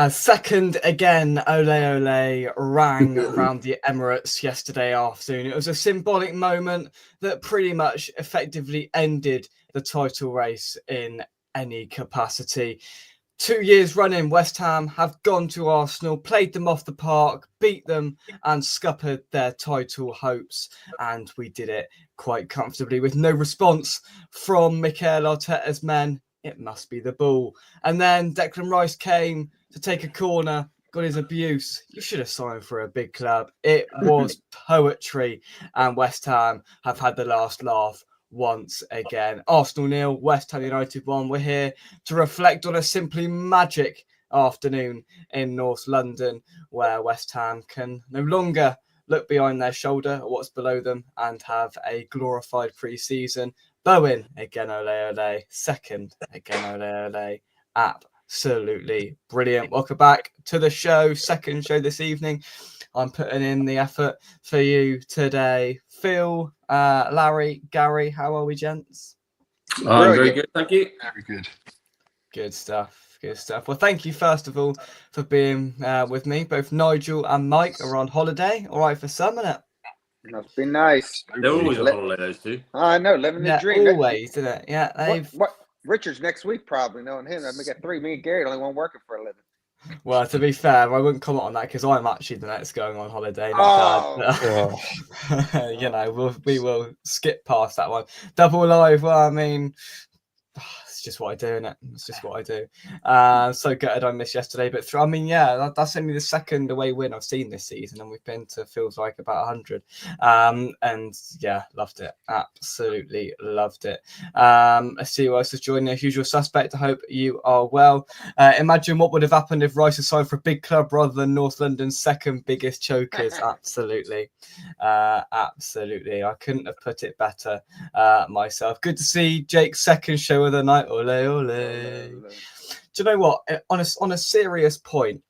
Second again, ole ole, rang around the Emirates yesterday afternoon. It was a symbolic moment that pretty much effectively ended the title race in any capacity. 2 years running, West Ham have gone to Arsenal, played them off the park, beat them, and scuppered their title hopes. And we did it quite comfortably with no response from Mikel Arteta's men. It must be the ball. And then Declan Rice came to take a corner, got his abuse. You should have signed for a big club. It was poetry, and West Ham have had the last laugh once again. Arsenal 0, West Ham United 1. We're here to reflect on a simply magic afternoon in North London, where West Ham can no longer look behind their shoulder at what's below them and have a glorified pre-season. Bowen, again, ole ole. Second, again, ole ole. Absolutely brilliant. Welcome back to the show. Second show this evening. I'm putting in the effort for you today. Phil, Larry, Gary, how are we, gents? I'm very good, thank you. Very good. Good stuff. Good stuff. Well, thank you, first of all, for being with me. Both Nigel and Mike are on holiday. All right for some, isn't it? Must be nice. They're always on holiday, those two. I know, living the dream. Always, isn't it? Yeah, they've. What? Richard's next week, probably, knowing him. I'm going to get 3. Me and Gary are the only one working for a living. Well, to be fair, I wouldn't comment on that because I'm actually the next going on holiday. You know, we will skip past that one. Double live. Well, I mean, it's just what I do, innit? It's just what I do. So gutted I missed yesterday, but that's only the second away win I've seen this season, and we've been to feels like about 100. And yeah, loved it. Absolutely loved it. Let's see who else has joined the usual suspect. I hope you are well. Imagine what would have happened if Rice had signed for a big club rather than North London's second biggest chokers. Absolutely. Absolutely. I couldn't have put it better myself. Good to see Jake's second show of the night. Ole, ole. Do you know what? On a serious point,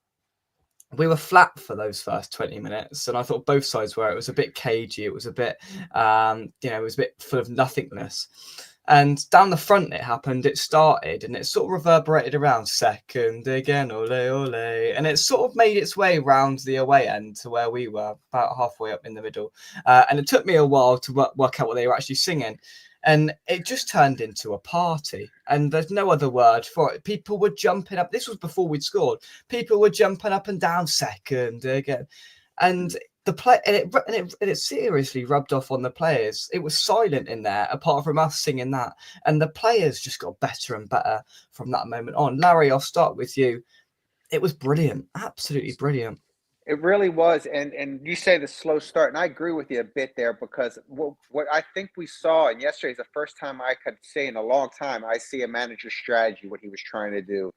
we were flat for those first 20 minutes, and I thought both sides were. It was a bit cagey. It was a bit, it was a bit full of nothingness. And down the front, it happened. It started, and it sort of reverberated around second again, ole, ole. And it sort of made its way round the away end to where we were, about halfway up in the middle. And it took me a while to work out what they were actually singing. And it just turned into a party, and there's no other word for it. People were jumping up. This was before we'd scored. People were jumping up and down second again, and it seriously rubbed off on the players. It was silent in there, apart from us singing that, and the players just got better and better from that moment on. Larry, I'll start with you. It was brilliant, absolutely brilliant. It really was, and you say the slow start, and I agree with you a bit there because what I think we saw, and yesterday is the first time I could say in a long time I see a manager's strategy, what he was trying to do.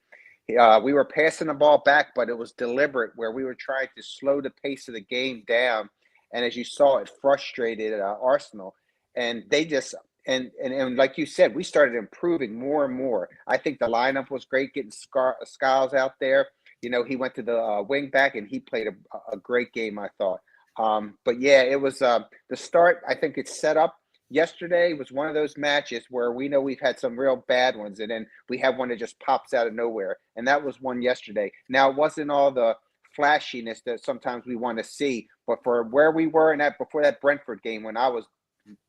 We were passing the ball back, but it was deliberate, where we were trying to slow the pace of the game down, and as you saw, it frustrated Arsenal, and they just and like you said, we started improving more and more. I think the lineup was great, getting Skiles out there. You know, he went to the wing back, and he played a great game, I thought. But yeah, it was the start. I think it's set up. Yesterday was one of those matches where we know we've had some real bad ones, and then we have one that just pops out of nowhere. And that was one yesterday. Now, it wasn't all the flashiness that sometimes we want to see, but for where we were in that before that Brentford game, when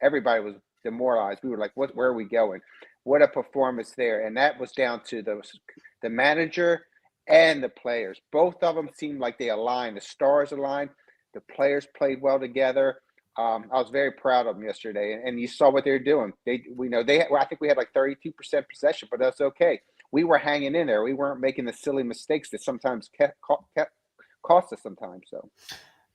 everybody was demoralized. We were like, where are we going? What a performance there. And that was down to the manager and the players. Both of them seemed like they aligned. The stars aligned. The players played well together. I was very proud of them yesterday, and you saw what they were doing. I think we had like 32% possession, but that's okay. We were hanging in there. We weren't making the silly mistakes that sometimes cost us sometimes. So,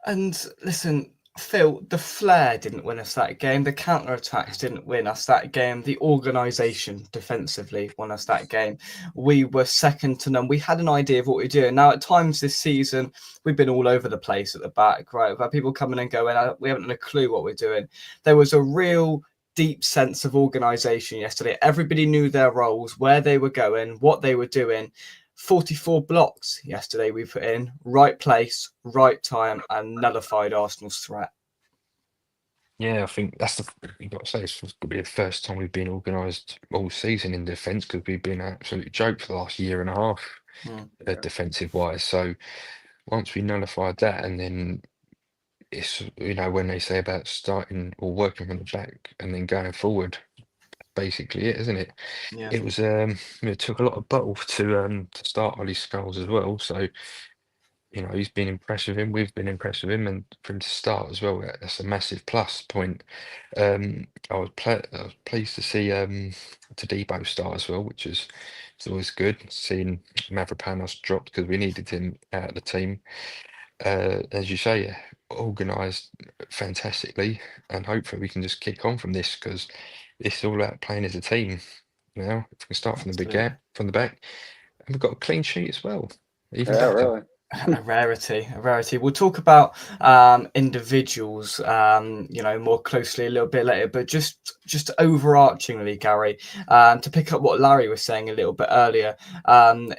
and listen, Phil, the flair didn't win us that game. The counter-attacks didn't win us that game. The organisation defensively won us that game. We were second to none. We had an idea of what we were doing. Now, at times this season, we've been all over the place at the back, right? We've had people coming and going. We haven't had a clue what we're doing. There was a real deep sense of organisation yesterday. Everybody knew their roles, where they were going, what they were doing. 44 blocks yesterday we put in, right place, right time, and nullified Arsenal's threat. Yeah, I think you've got to say, it's going to be the first time we've been organised all season in defence, because we've been an absolute joke for the last year and a half. defensive wise. So once we nullified that, and then it's, when they say about starting or working from the back and then going forward, basically it, isn't it? Yeah. It was it took a lot of battle to start Ollie Scholes as well. So he's been impressed with him. We've been impressed with him, and for him to start as well, that's a massive plus point. I was pleased to see Tadibo start as well, which is always good. Seeing Mavropanos dropped because we needed him out of the team. As you say, organised fantastically, and hopefully we can just kick on from this, because it's all about playing as a team now. If we can start from the back, and we've got a clean sheet as well. Even better. Really. A rarity. We'll talk about individuals, more closely a little bit later. But just overarchingly, Gary, to pick up what Larry was saying a little bit earlier,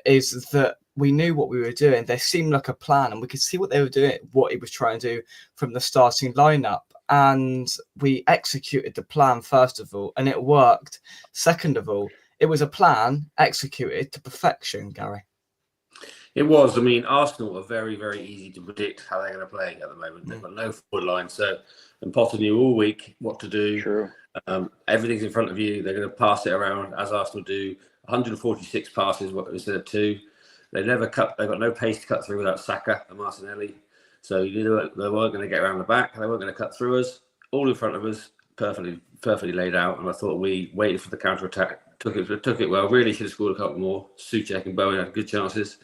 is that we knew what we were doing. There seemed like a plan, and we could see what they were doing, what he was trying to do from the starting lineup. And we executed the plan, first of all, and it worked. Second of all, it was a plan executed to perfection, Gary. It was. I mean, Arsenal are very, very easy to predict how they're going to play at the moment. They've got no forward line. And Potter knew all week what to do. True. Everything's in front of you. They're going to pass it around, as Arsenal do. 146 passes instead of 2. They've got no pace to cut through without Saka and Martinelli. So you knew they weren't going to get around the back. They weren't going to cut through us. All in front of us, perfectly laid out. And I thought we waited for the counter attack. Took it well. Really should have scored a couple more. Souček and Bowen had good chances.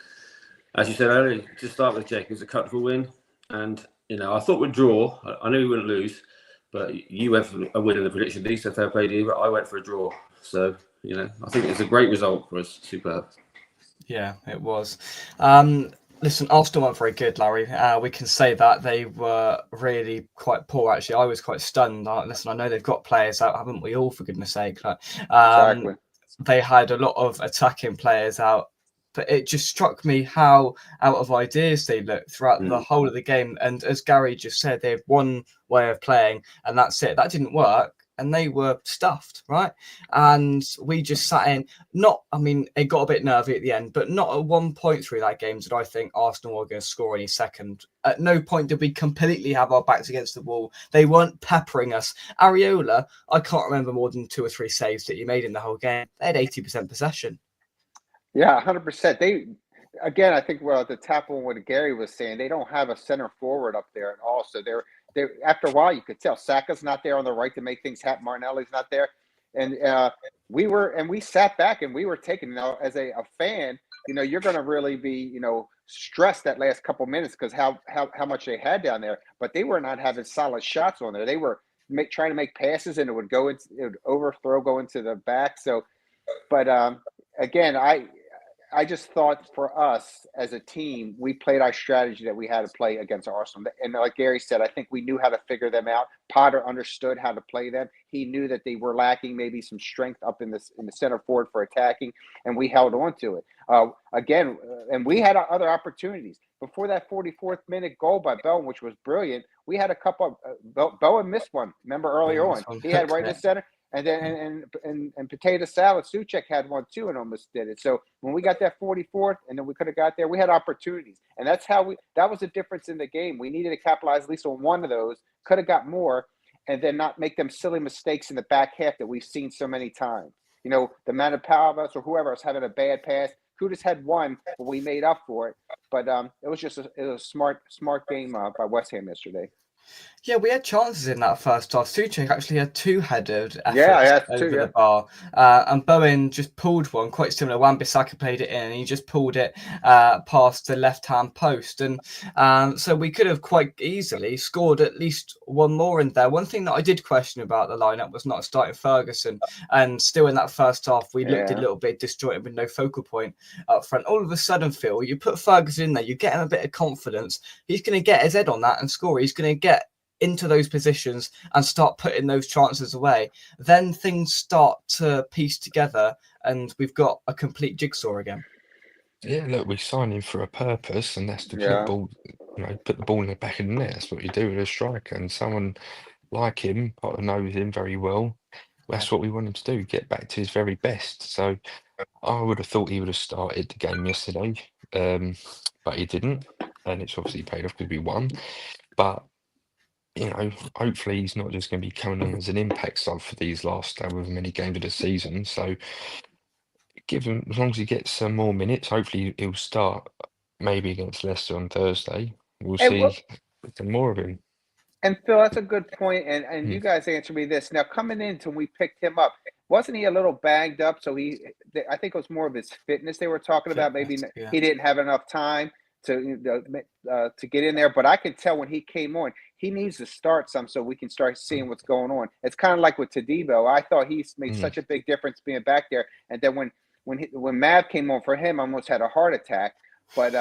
As you said earlier, to start with, Jake, it was a comfortable win. And, I thought we'd draw. I knew we wouldn't lose. But you went for a win in the prediction league, so fair play to you. But I went for a draw. So, I think it's a great result for us. Superb. Yeah, it was. Listen, Arsenal weren't very good, Larry. We can say that. They were really quite poor, actually. I was quite stunned. Listen, I know they've got players out, haven't we all, for goodness sake? Exactly. They had a lot of attacking players out. But it just struck me how out of ideas they looked throughout the whole of the game. And as Gary just said, they had one way of playing, and that's it. That didn't work, and they were stuffed, right? And we just sat in. It got a bit nervy at the end, but not at one point through that game did I think Arsenal were going to score any second. At no point did we completely have our backs against the wall. They weren't peppering us. Areola, I can't remember more than 2 or 3 saves that he made in the whole game. They had 80% possession. Yeah, 100%. I think the tap on what Gary was saying, they don't have a center forward up there at all. So they're after a while you could tell Saka's not there on the right to make things happen. Martinelli's not there, and we sat back and we were taking. As a fan, you're going to really be stressed that last couple minutes because how much they had down there. But they were not having solid shots on there. They were trying to make passes and it would overthrow, go into the back. So, but again, I just thought for us as a team, we played our strategy that we had to play against Arsenal. And like Gary said, I think we knew how to figure them out. Potter understood how to play them. He knew that they were lacking maybe some strength up in the center forward for attacking, and we held on to it. And we had other opportunities. Before that 44th minute goal by Bowen, which was brilliant, we had a couple of Bowen missed one. Remember earlier on, he had right in the center. And then and potato salad, Souček had one too and almost did it. So when we got that 44th and then we could have got there, we had opportunities. And that's that was the difference in the game. We needed to capitalize at least on one of those, could have got more, and then not make them silly mistakes in the back half that we've seen so many times. The Manopalovas or whoever was having a bad pass. Kudus had one, but we made up for it. But it was just a smart game by West Ham yesterday. Yeah, we had chances in that first half. Souček actually had 2 headed efforts over the bar. And Bowen just pulled one, quite similar. Wan-Bissaka played it in, and he just pulled it past the left-hand post. And so we could have quite easily scored at least one more in there. One thing that I did question about the lineup was not starting Ferguson. And still in that first half, we looked a little bit disjointed with no focal point up front. All of a sudden, Phil, you put Ferguson in there, you get him a bit of confidence. He's going to get his head on that and score. He's going to get into those positions and start putting those chances away. Then things start to piece together and we've got a complete jigsaw again. Yeah, look, we signed him for a purpose, and that's to put the ball in the back of the net. That's what you do with a striker, and someone like him, Potter knows him very well. That's what we want him to do, get back to his very best. So I would have thought he would have started the game yesterday, but he didn't, and it's obviously paid off because we won. But hopefully he's not just going to be coming on as an impact sub for these last however many games of the season. So give him, as long as he gets some more minutes, hopefully he'll start maybe against Leicester on Thursday. We'll And, see some more of him. and Phil, that's a good point. And Hmm. you guys answer me this. Now, coming into when we picked him up, wasn't he a little banged up? So I think it was more of his fitness they were talking about. Maybe Yeah. he didn't have enough time to get in there. But I could tell when he came on, he needs to start some so we can start seeing what's going on. It's kind of like with Tadibo. I thought he's made such a big difference being back there. And then when Mav came on for him, I almost had a heart attack. But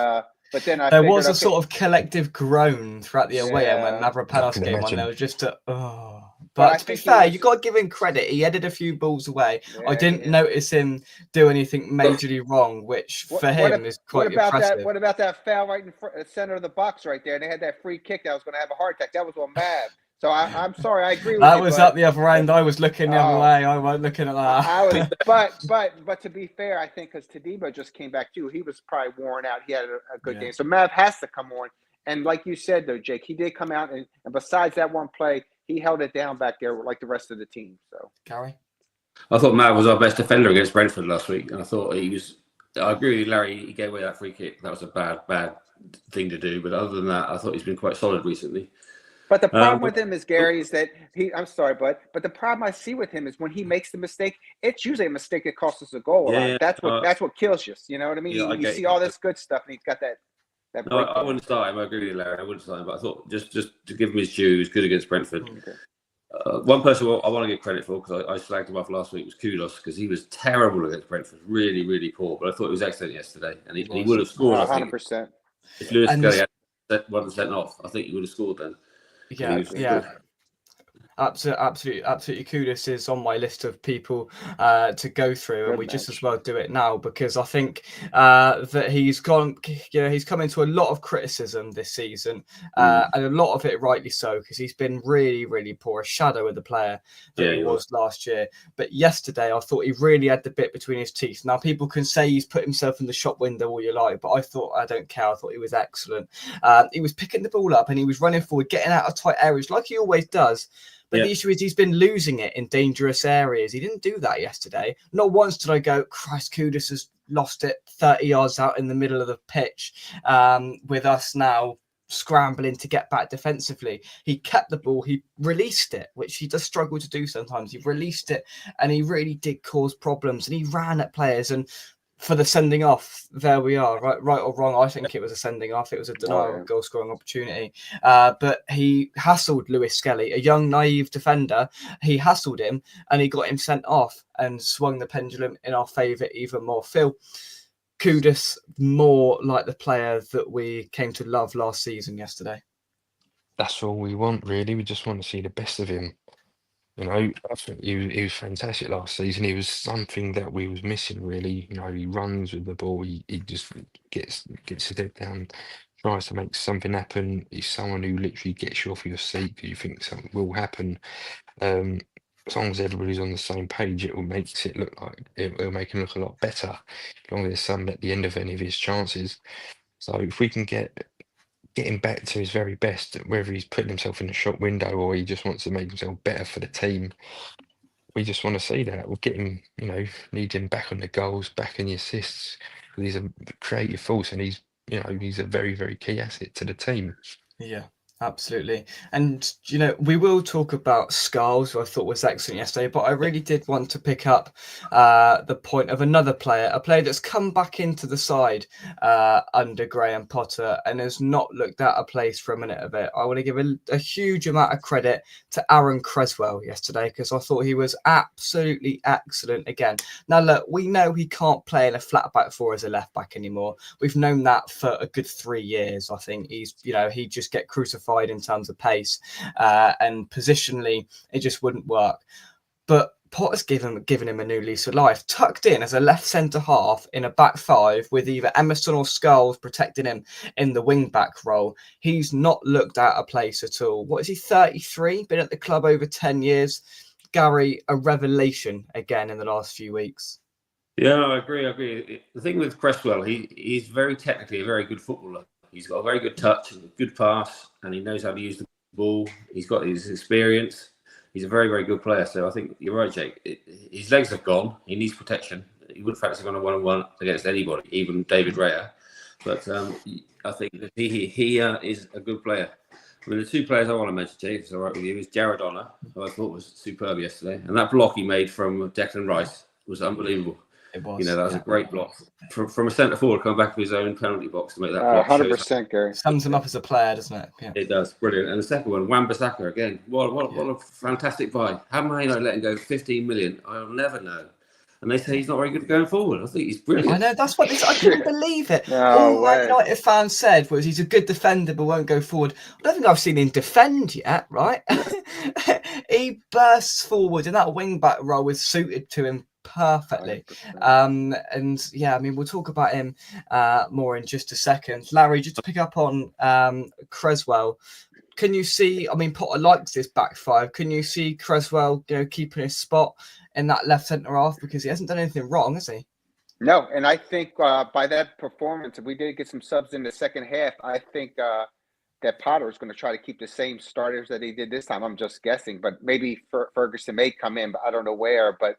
then there was a sort of collective groan throughout the away end when I Mavropanos can came on. imagine. There was just But I But to be think he fair, was- you got to give him credit. He headed a few balls away. Yeah, I didn't yeah. notice him do anything majorly wrong, which for him is quite impressive. What about that foul right in center of the box right there? And they had that free kick that was going to have a heart attack. That was on Mav. So I'm sorry, I agree with you. That was up the other end. I was looking the other Oh. way. I wasn't looking at that. But to be fair, I think because Tadibo just came back too, he was probably worn out. He had a good Yeah. game. So Mav has to come on. And like you said, though, Jake, he did come out, and besides that one play, he held it down back there like the rest of the team. So, Gary? I thought Matt was our best defender against Brentford last week, and I thought he was. I agree with you, Larry. He gave away that free kick. That was a bad thing to do. But other than that, I thought he's been quite solid recently. but the problem with him is, Gary, is that I'm sorry, but the problem I see with him is when he makes the mistake, it's usually a mistake that costs us a goal. Yeah, That's what kills you. You know what I mean? Yeah, you see all this good stuff, and he's got that. No, I wouldn't start him. I agree with you, Larry. I wouldn't start him, but I thought just to give him his due, he was good against Brentford. Okay. One person I want to give credit for, because I slagged him off last week, was Kudos, because he was terrible against Brentford, really, really poor. But I thought he was excellent yesterday, and he would have scored. 100%. If Lewis Scully wasn't sent off, I think he would have scored then. Yeah. Absolutely. Kudos is on my list of people to go through, and we just as well do it now because I think that he's gone. He's come into a lot of criticism this season, and a lot of it rightly so because he's been really, really poor, a shadow of the player that he was last year. But yesterday, I thought he really had the bit between his teeth. Now, people can say he's put himself in the shop window all you like, but I don't care. I thought he was excellent. He was picking the ball up and he was running forward, getting out of tight areas like he always does. But the issue is he's been losing it in dangerous areas. He didn't do that yesterday. Not once did I go, Christ, Kudus has lost it 30 yards out in the middle of the pitch with us now scrambling to get back defensively. He kept the ball. He released it, which he does struggle to do sometimes. He released it and he really did cause problems and he ran at players. And for the sending off, there we are, right or wrong. I think it was a sending off. It was a denial of goal scoring opportunity. But he hassled Lewis Skelly, a young, naive defender. He hassled him and he got him sent off and swung the pendulum in our favour even more. Phil, Kudus, more like the player that we came to love last season yesterday. That's all we want, really. We just want to see the best of him. I think he was fantastic last season. He was something that we was missing, really. He runs with the ball. He just gets his head down, tries to make something happen. He's someone who literally gets you off your seat. You think something will happen. As long as everybody's on the same page, it will make it look like it'll make him look a lot better. As long as there's some at the end of any of his chances. So if we can get him back to his very best, whether he's putting himself in the shop window or he just wants to make himself better for the team, we just want to see that. We'll get him, need him back on the goals, back in the assists. He's a creative force and he's a very, very key asset to the team. Yeah. Absolutely. And, we will talk about Skulls, who I thought was excellent yesterday, but I really did want to pick up the point of another player, a player that's come back into the side under Graham Potter and has not looked out of place for a minute of it. I want to give a huge amount of credit to Aaron Creswell yesterday because I thought he was absolutely excellent again. Now, look, we know he can't play in a flat back four as a left back anymore. We've known that for a good 3 years. I think he just get crucified in terms of pace and positionally it just wouldn't work, but Potter's given him a new lease of life, tucked in as a left centre half in a back five with either Emerson or Scholes protecting him in the wing back role. He's not looked out of place at all. What is he, 33, been at the club over 10 years? Gary, a revelation again in the last few weeks. Yeah, no, I agree. The thing with Creswell, he's very technically a very good footballer. He's got a very good touch, and a good pass, and he knows how to use the ball. He's got his experience. He's a very, very good player. So I think you're right, Jake. His legs have gone. He needs protection. He wouldn't fancy going a one-on-one against anybody, even David Raya. But I think that he is a good player. I mean, the two players I want to mention, Jake, if it's all right with you, is Jared Honor, who I thought was superb yesterday. And that block he made from Declan Rice was unbelievable. It was. You know, that was a great block from a centre forward coming back to his own penalty box to make that block. 100%, Gary. Sums him up as a player, doesn't it? Yeah. It does, brilliant. And the second one, Wan-Bissaka again. What a fantastic buy! How am I not letting go 15 million? I'll never know. And they say he's not very good going forward. I think he's brilliant. I know, that's what I couldn't believe it. No All way. Man United fans said was he's a good defender but won't go forward. I don't think I've seen him defend yet, right? He bursts forward and that wing back role was suited to him perfectly. 100%. And yeah, I mean, we'll talk about him more in just a second. Larry, just to pick up on Creswell, can you see, I mean, Potter likes this back five. Can you see Creswell, keeping his spot in that left centre half, because he hasn't done anything wrong, has he? No, and I think by that performance, if we did get some subs in the second half, I think that Potter is going to try to keep the same starters that he did this time. I'm just guessing, but maybe Ferguson may come in, but I don't know where. But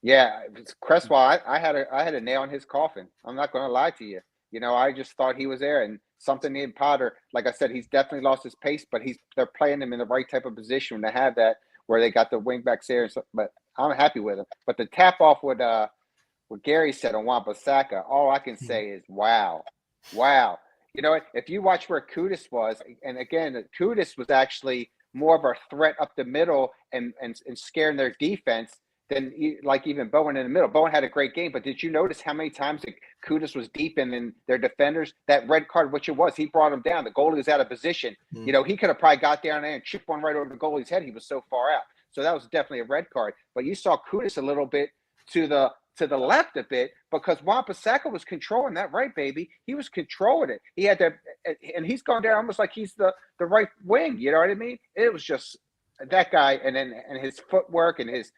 yeah, Cresswell, I had a nail in his coffin. I'm not going to lie to you. I just thought he was there, and something in Potter, like I said, he's definitely lost his pace, but they're playing him in the right type of position to have that, where they got the wing backs there. But I'm happy with him. But the tap off with what Gary said on Wan-Bissaka, all I can say is wow. You know what? If you watch where Kudus was, and again, Kudus was actually more of a threat up the middle and scaring their defense than like even Bowen in the middle. Bowen had a great game, but did you notice how many times Kudus was deep in their defenders? That red card, which it was, he brought him down. The goalie was out of position. He could have probably got down there and chipped one right over the goalie's head. He was so far out. So that was definitely a red card. But you saw Kudus a little bit to the left a bit, because Wan-Bissaka was controlling that right, baby. He was controlling it. He had to, and he's gone down almost like he's the right wing. You know what I mean? It was just that guy, and his footwork and his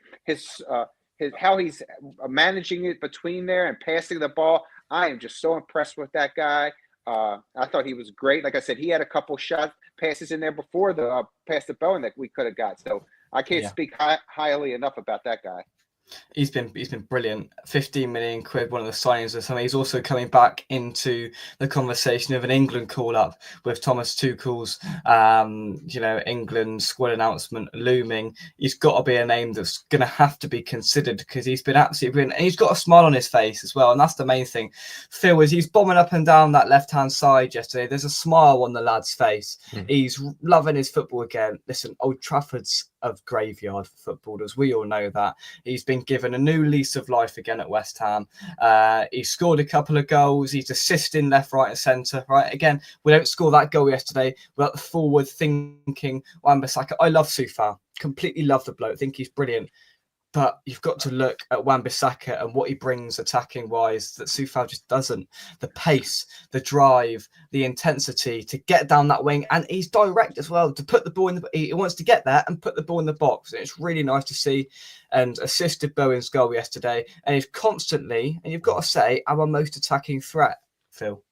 how he's managing it between there and passing the ball. I am just so impressed with that guy. I thought he was great. Like I said, he had a couple shot passes in there before the pass to Bowen that we could have got. So I can't speak highly enough about that guy. He's been brilliant. 15 million quid, one of the signings of something. He's also coming back into the conversation of an England call up with Thomas Tuchel's England squad announcement looming. He's got to be a name that's going to have to be considered, because he's been absolutely brilliant. And he's got a smile on his face as well, and that's the main thing. Phil, as he's bombing up and down that left-hand side yesterday, there's a smile on the lad's face. He's loving his football again. Listen, Old Trafford's a graveyard for footballers. We all know that. He's been given a new lease of life again at West Ham. He scored a couple of goals. He's assisting left, right, and centre. Right, again, we don't score that goal yesterday without the forward-thinking Wan-Bissaka. I love Soufal. Completely love the bloke. Think he's brilliant. But you've got to look at Wan-Bissaka and what he brings attacking-wise that Soufal just doesn't. The pace, the drive, the intensity to get down that wing, and he's direct as well to put the ball in. He wants to get there and put the ball in the box. And it's really nice to see, and assisted Bowen's goal yesterday. And he's constantly, and you've got to say, our most attacking threat, Phil.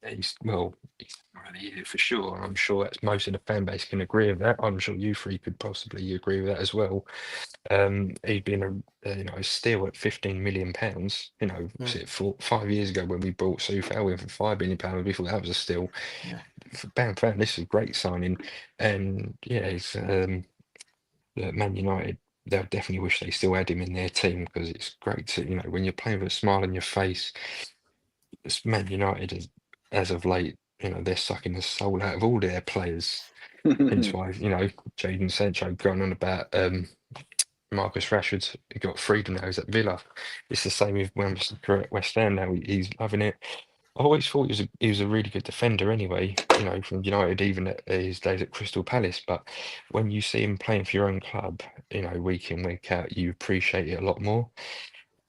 He's already here for sure. I'm sure that's most of the fan base can agree with that. I'm sure you three could possibly agree with that as well. He'd been a steal at £15 million. Was it 5 years ago when we bought Soufal with £5 million? We thought that was a steal. For Bam fan, this is a great signing, and it's Man United. They'll definitely wish they still had him in their team, because it's great to when you're playing with a smile on your face. It's Man United as of late, they're sucking the soul out of all their players. Hence why, Jadon Sancho going on about Marcus Rashford's got freedom now. He's at Villa. It's the same with West Ham now. He's loving it. I always thought he was a really good defender anyway, from United, even at his days at Crystal Palace. But when you see him playing for your own club, week in, week out, you appreciate it a lot more.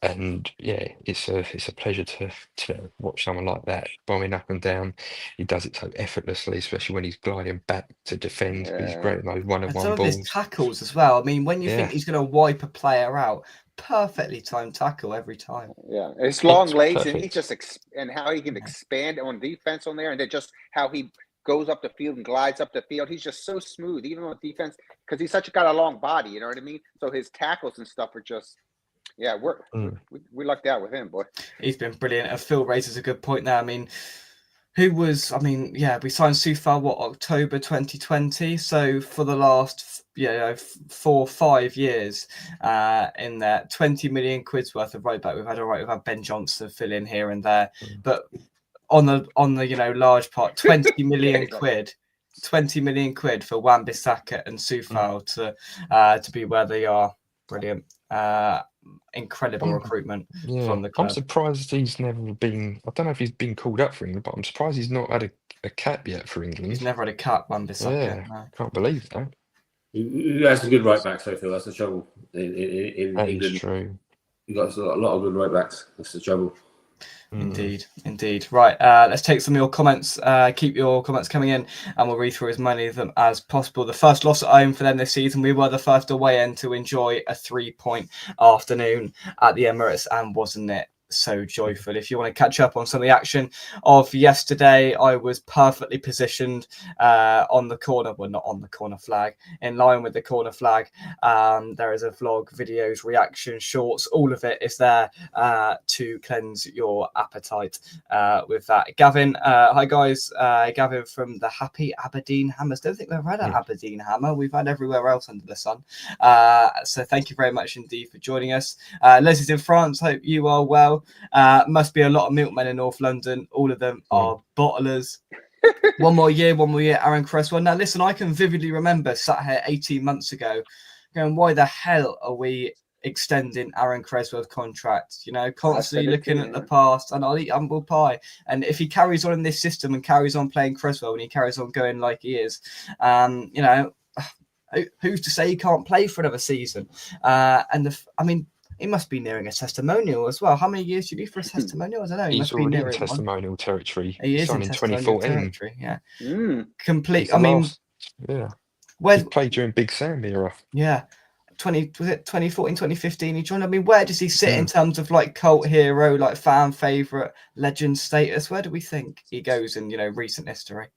And yeah, it's a pleasure to watch someone like that bombing up and down. He does it so effortlessly, especially when he's gliding back to defend. But he's great in those And one-on-one some of his balls. tackles as well. I mean, when you think Yeah, he's going to wipe a player out, perfectly timed tackle every time. Yeah, his long it's legs, and he perfect. just and how he can expand on defense on there, and then just how he goes up the field and glides up the field. He's just so smooth, even on defense, because he's got a long body. You know what I mean? So his tackles and stuff are just, yeah, we lucked out with him, boy. He's been brilliant. And Phil raises a good point there. I mean, we signed Soufal, October 2020. So for the last 4 or 5 years, in there, 20 million quid's worth of right back. We've had Ben Johnson fill in here and there, but on the large part, 20 million quid. 20 million quid for Wan-Bissaka and Soufal to be where they are. Brilliant. Incredible recruitment from the club. I'm surprised he's never been. I don't know if he's been called up for England, but I'm surprised he's not had a cap yet for England. He's never had a cap, Wan-Bissaka. Yeah, no. Can't believe that. He has some good right backs, so Phil. That's the trouble in That England. is true. You got a lot of good right backs. That's the trouble. Indeed. Right, let's take some of your comments. Keep your comments coming in, and we'll read through as many of them as possible. The first loss at home for them this season. We were the first away end to enjoy a 3-point afternoon at the Emirates, and wasn't it so joyful? If you want to catch up on some of the action of yesterday, I was perfectly positioned on the corner, well, not on the corner flag, in line with the corner flag. There is a vlog, videos, reaction, shorts, all of it is there to cleanse your appetite with that. Gavin, hi guys, Gavin from the Happy Aberdeen Hammers. Don't think we've had an Aberdeen Hammer. We've had everywhere else under the sun. So thank you very much indeed for joining us. Leslie's in France, hope you are well. Must be a lot of milkmen in North London. All of them are bottlers. One more year, Aaron Creswell. Now, listen, I can vividly remember sat here 18 months ago going, why the hell are we extending Aaron Creswell's contract? Constantly looking at the past, and I'll eat humble pie. And if he carries on in this system and carries on playing Creswell and he carries on going like he is, who's to say he can't play for another season? He must be nearing a testimonial as well. How many years do you need for a testimonial? I don't know. He He's must be already near in testimonial territory. He is in 2014. territory. Yeah, Complete. He played during Big Sam era. Yeah, 2014, 2015? He joined. Where does he sit in terms of like cult hero, like fan favorite, legend status? Where do we think he goes in recent history?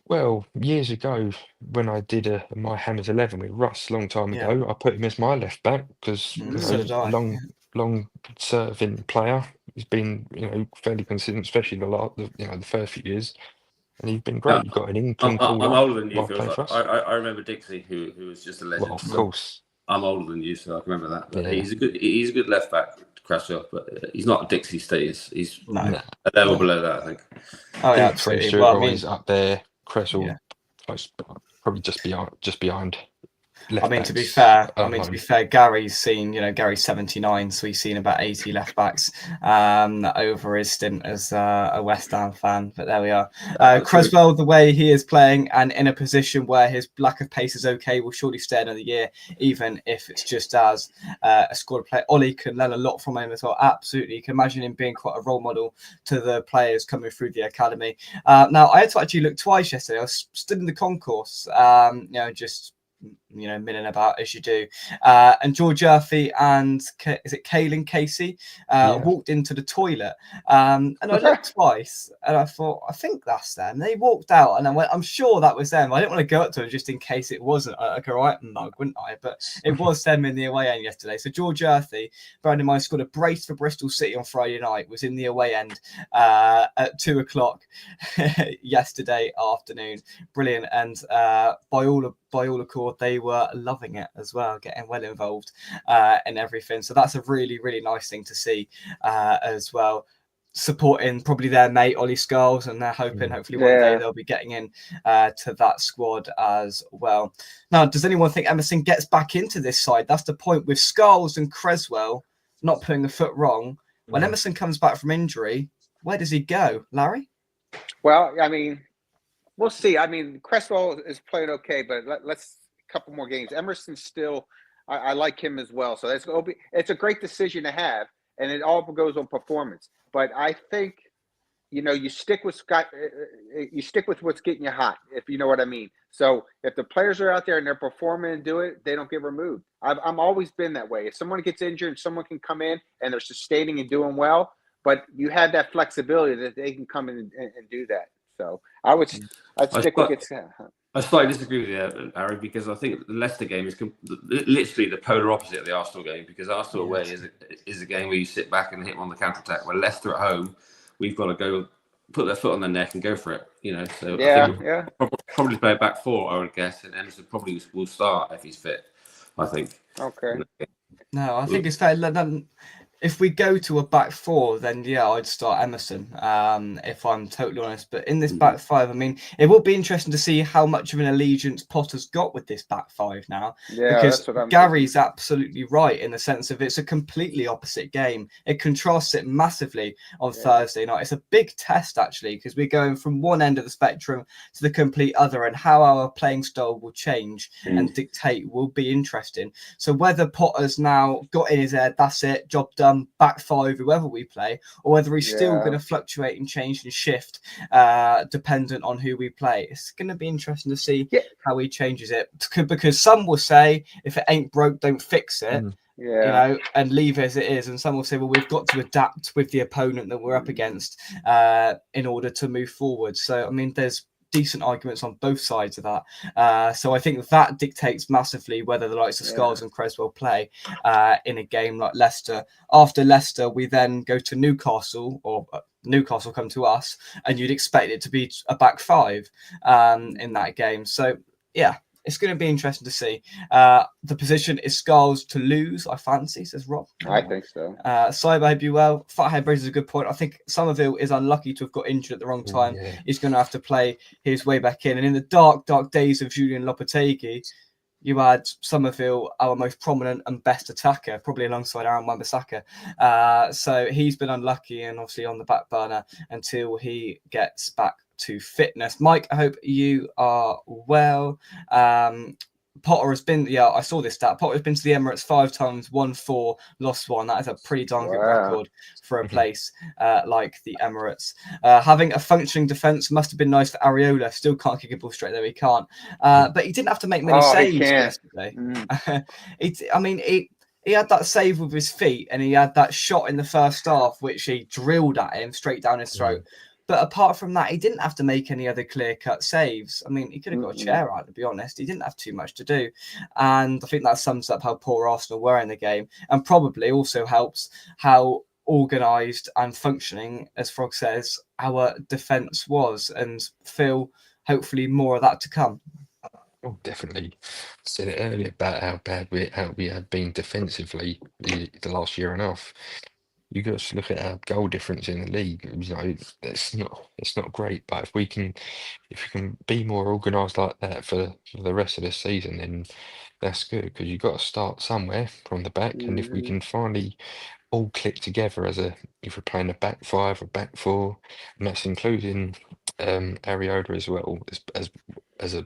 Well, years ago, when I did my Hammers 11 with Russ, a long time ago, I put him as my left back because long serving player. He's been fairly consistent, especially the first few years, and he's been great. You've got an England call. I'm older than you, Phil. I remember Dixie, who was just a legend. Well, of course. I'm older than you, so I can remember that. But he's a good left back, Creswell, but he's not Dixie status. He's a level below that, I think. Oh yeah, absolutely. He's up there. Creswell, probably just behind. To be fair, Gary's seen, Gary's 79, so he's seen about 80 left backs over his stint as a West Ham fan. But there we are. Creswell, the way he is playing and in a position where his lack of pace is okay, will surely stay another year, even if it's just as a squad player. Ollie can learn a lot from him as well. Absolutely. You can imagine him being quite a role model to the players coming through the academy. Now, I had to actually look twice yesterday. I was stood in the concourse, just milling about as you do, and George Murphy and is it Kaylin Casey walked into the toilet, and I looked twice and I thought, I think that's them. They walked out and I went, I'm sure that was them. I didn't want to go up to them just in case it wasn't. I'd go right mug, wouldn't I? But it was them in the away end yesterday. So George Murphy, bearing in mind, scored a brace for Bristol City on Friday night, was in the away end at 2:00 yesterday afternoon. Brilliant. And by all accord, they were loving it as well, getting well involved in everything. So that's a really, really nice thing to see as well. Supporting probably their mate Ollie Scholes, and they're hoping hopefully one day they'll be getting in to that squad as well. Now, does anyone think Emerson gets back into this side? That's the point with Scholes and Creswell not putting a foot wrong. When Emerson comes back from injury, where does he go, Larry? Well, we'll see. Creswell is playing okay, but let's a couple more games. Emerson still, I like him as well. So it's a great decision to have. and it all goes on performance. But I think, you stick with what's getting you hot, if you know what I mean. So if the players are out there and they're performing and do it, they don't get removed. I'm always been that way. If someone gets injured and someone can come in and they're sustaining and doing well, but you have that flexibility that they can come in and do that. So I'd stick with it. I slightly disagree with you, Harry, because I think the Leicester game is literally the polar opposite of the Arsenal game, because Arsenal away is a game where you sit back and hit them on the counter-attack, where Leicester at home, we've got to go put their foot on their neck and go for it, So I think we'll probably play a back four, I would guess, and Emerson probably will start if he's fit, I think. Okay. No, I think it's fair. If we go to a back four, then I'd start Emerson, if I'm totally honest. But in this back five, I mean, it will be interesting to see how much of an allegiance Potter's got with this back five now. Yeah, because that's what Gary's absolutely right in the sense of it's a completely opposite game. It contrasts it massively on Thursday night. It's a big test, actually, because we're going from one end of the spectrum to the complete other, and how our playing style will change and dictate will be interesting. So whether Potter's now got in his head, that's it, job done, back five, whoever we play, or whether he's still going to fluctuate and change and shift dependent on who we play. It's going to be interesting to see how he changes it, because some will say if it ain't broke, don't fix it. And leave it as it is, and some will say, well, we've got to adapt with the opponent that we're up against in order to move forward. So I mean, there's decent arguments on both sides of that. So I think that dictates massively whether the likes of Scholes and Creswell play in a game like Leicester. After Leicester, we then go to Newcastle, or Newcastle come to us, and you'd expect it to be a back five in that game. So it's going to be interesting to see. The position is Scholes to lose, I fancy, says Rob. I think so. Cyber, I hope you well. Fathead raises a good point. I think Somerville is unlucky to have got injured at the wrong time. He's going to have to play his way back in. And in the dark days of Julian Lopetegui, you had Somerville, our most prominent and best attacker, probably alongside Aaron Wan-Bissaka. So he's been unlucky and obviously on the back burner until he gets back to fitness. Mike, I hope you are well. Potter has been, I saw this stat. Potter has been to the Emirates 5 times, won 4, lost 1. That is a pretty darn good record for a place like the Emirates. Having a functioning defence must have been nice for Areola. Still can't kick a ball straight there. He can't. But he didn't have to make many saves yesterday. He had that save with his feet, and he had that shot in the first half, which he drilled at him straight down his throat. But apart from that, he didn't have to make any other clear-cut saves. I mean, he could have got a chair out, to be honest. He didn't have too much to do. And I think that sums up how poor Arsenal were in the game, and probably also helps how organised and functioning, as Frog says, our defence was. And Phil, hopefully more of that to come. Oh, definitely. I said it earlier about how bad we have been defensively the last year and a half. You got to look at our goal difference in the league. It's not great. But if we can be more organised like that for the rest of the season, then that's good, because you've got to start somewhere from the back. And if we can finally all click together if we're playing a back five or back four, and that's including Areola as well as a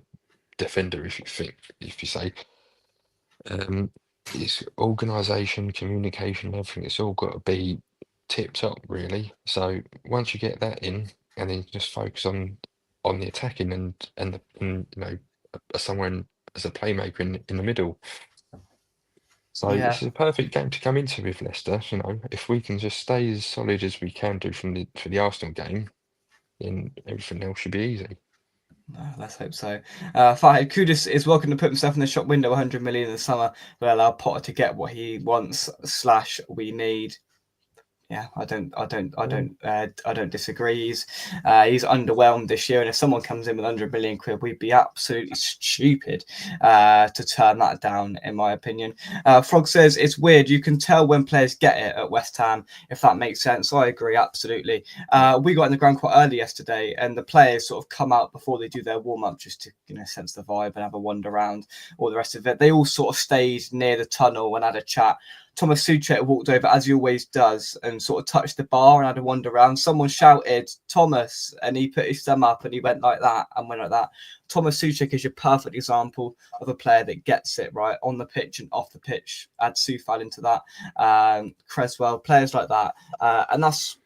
defender, if you say. It's organisation, communication, everything. It's all got to be tip top, really. So once you get that in, and then just focus on the attacking and someone as a playmaker in the middle. So this is a perfect game to come into with Leicester. If we can just stay as solid as we can do for the Arsenal game, then everything else should be easy. Let's hope so. Fahid Kudus is welcome to put himself in the shop window. 100 million in the summer will allow Potter to get what he wants / we need. Yeah, I don't disagree. He's underwhelmed this year, and if someone comes in with 100 million quid, we'd be absolutely stupid to turn that down, in my opinion. Frog says it's weird. You can tell when players get it at West Ham, if that makes sense. I agree, absolutely. We got in the ground quite early yesterday, and the players sort of come out before they do their warm up just to sense the vibe and have a wander around. All the rest of it, they all sort of stayed near the tunnel and had a chat. Thomas Souček walked over, as he always does, and sort of touched the bar and had a wander around. Someone shouted, Thomas, and he put his thumb up and he went like that and went like that. Thomas Souček is your perfect example of a player that gets it right on the pitch and off the pitch. Add Soufal into that, Creswell, players like that. And that's,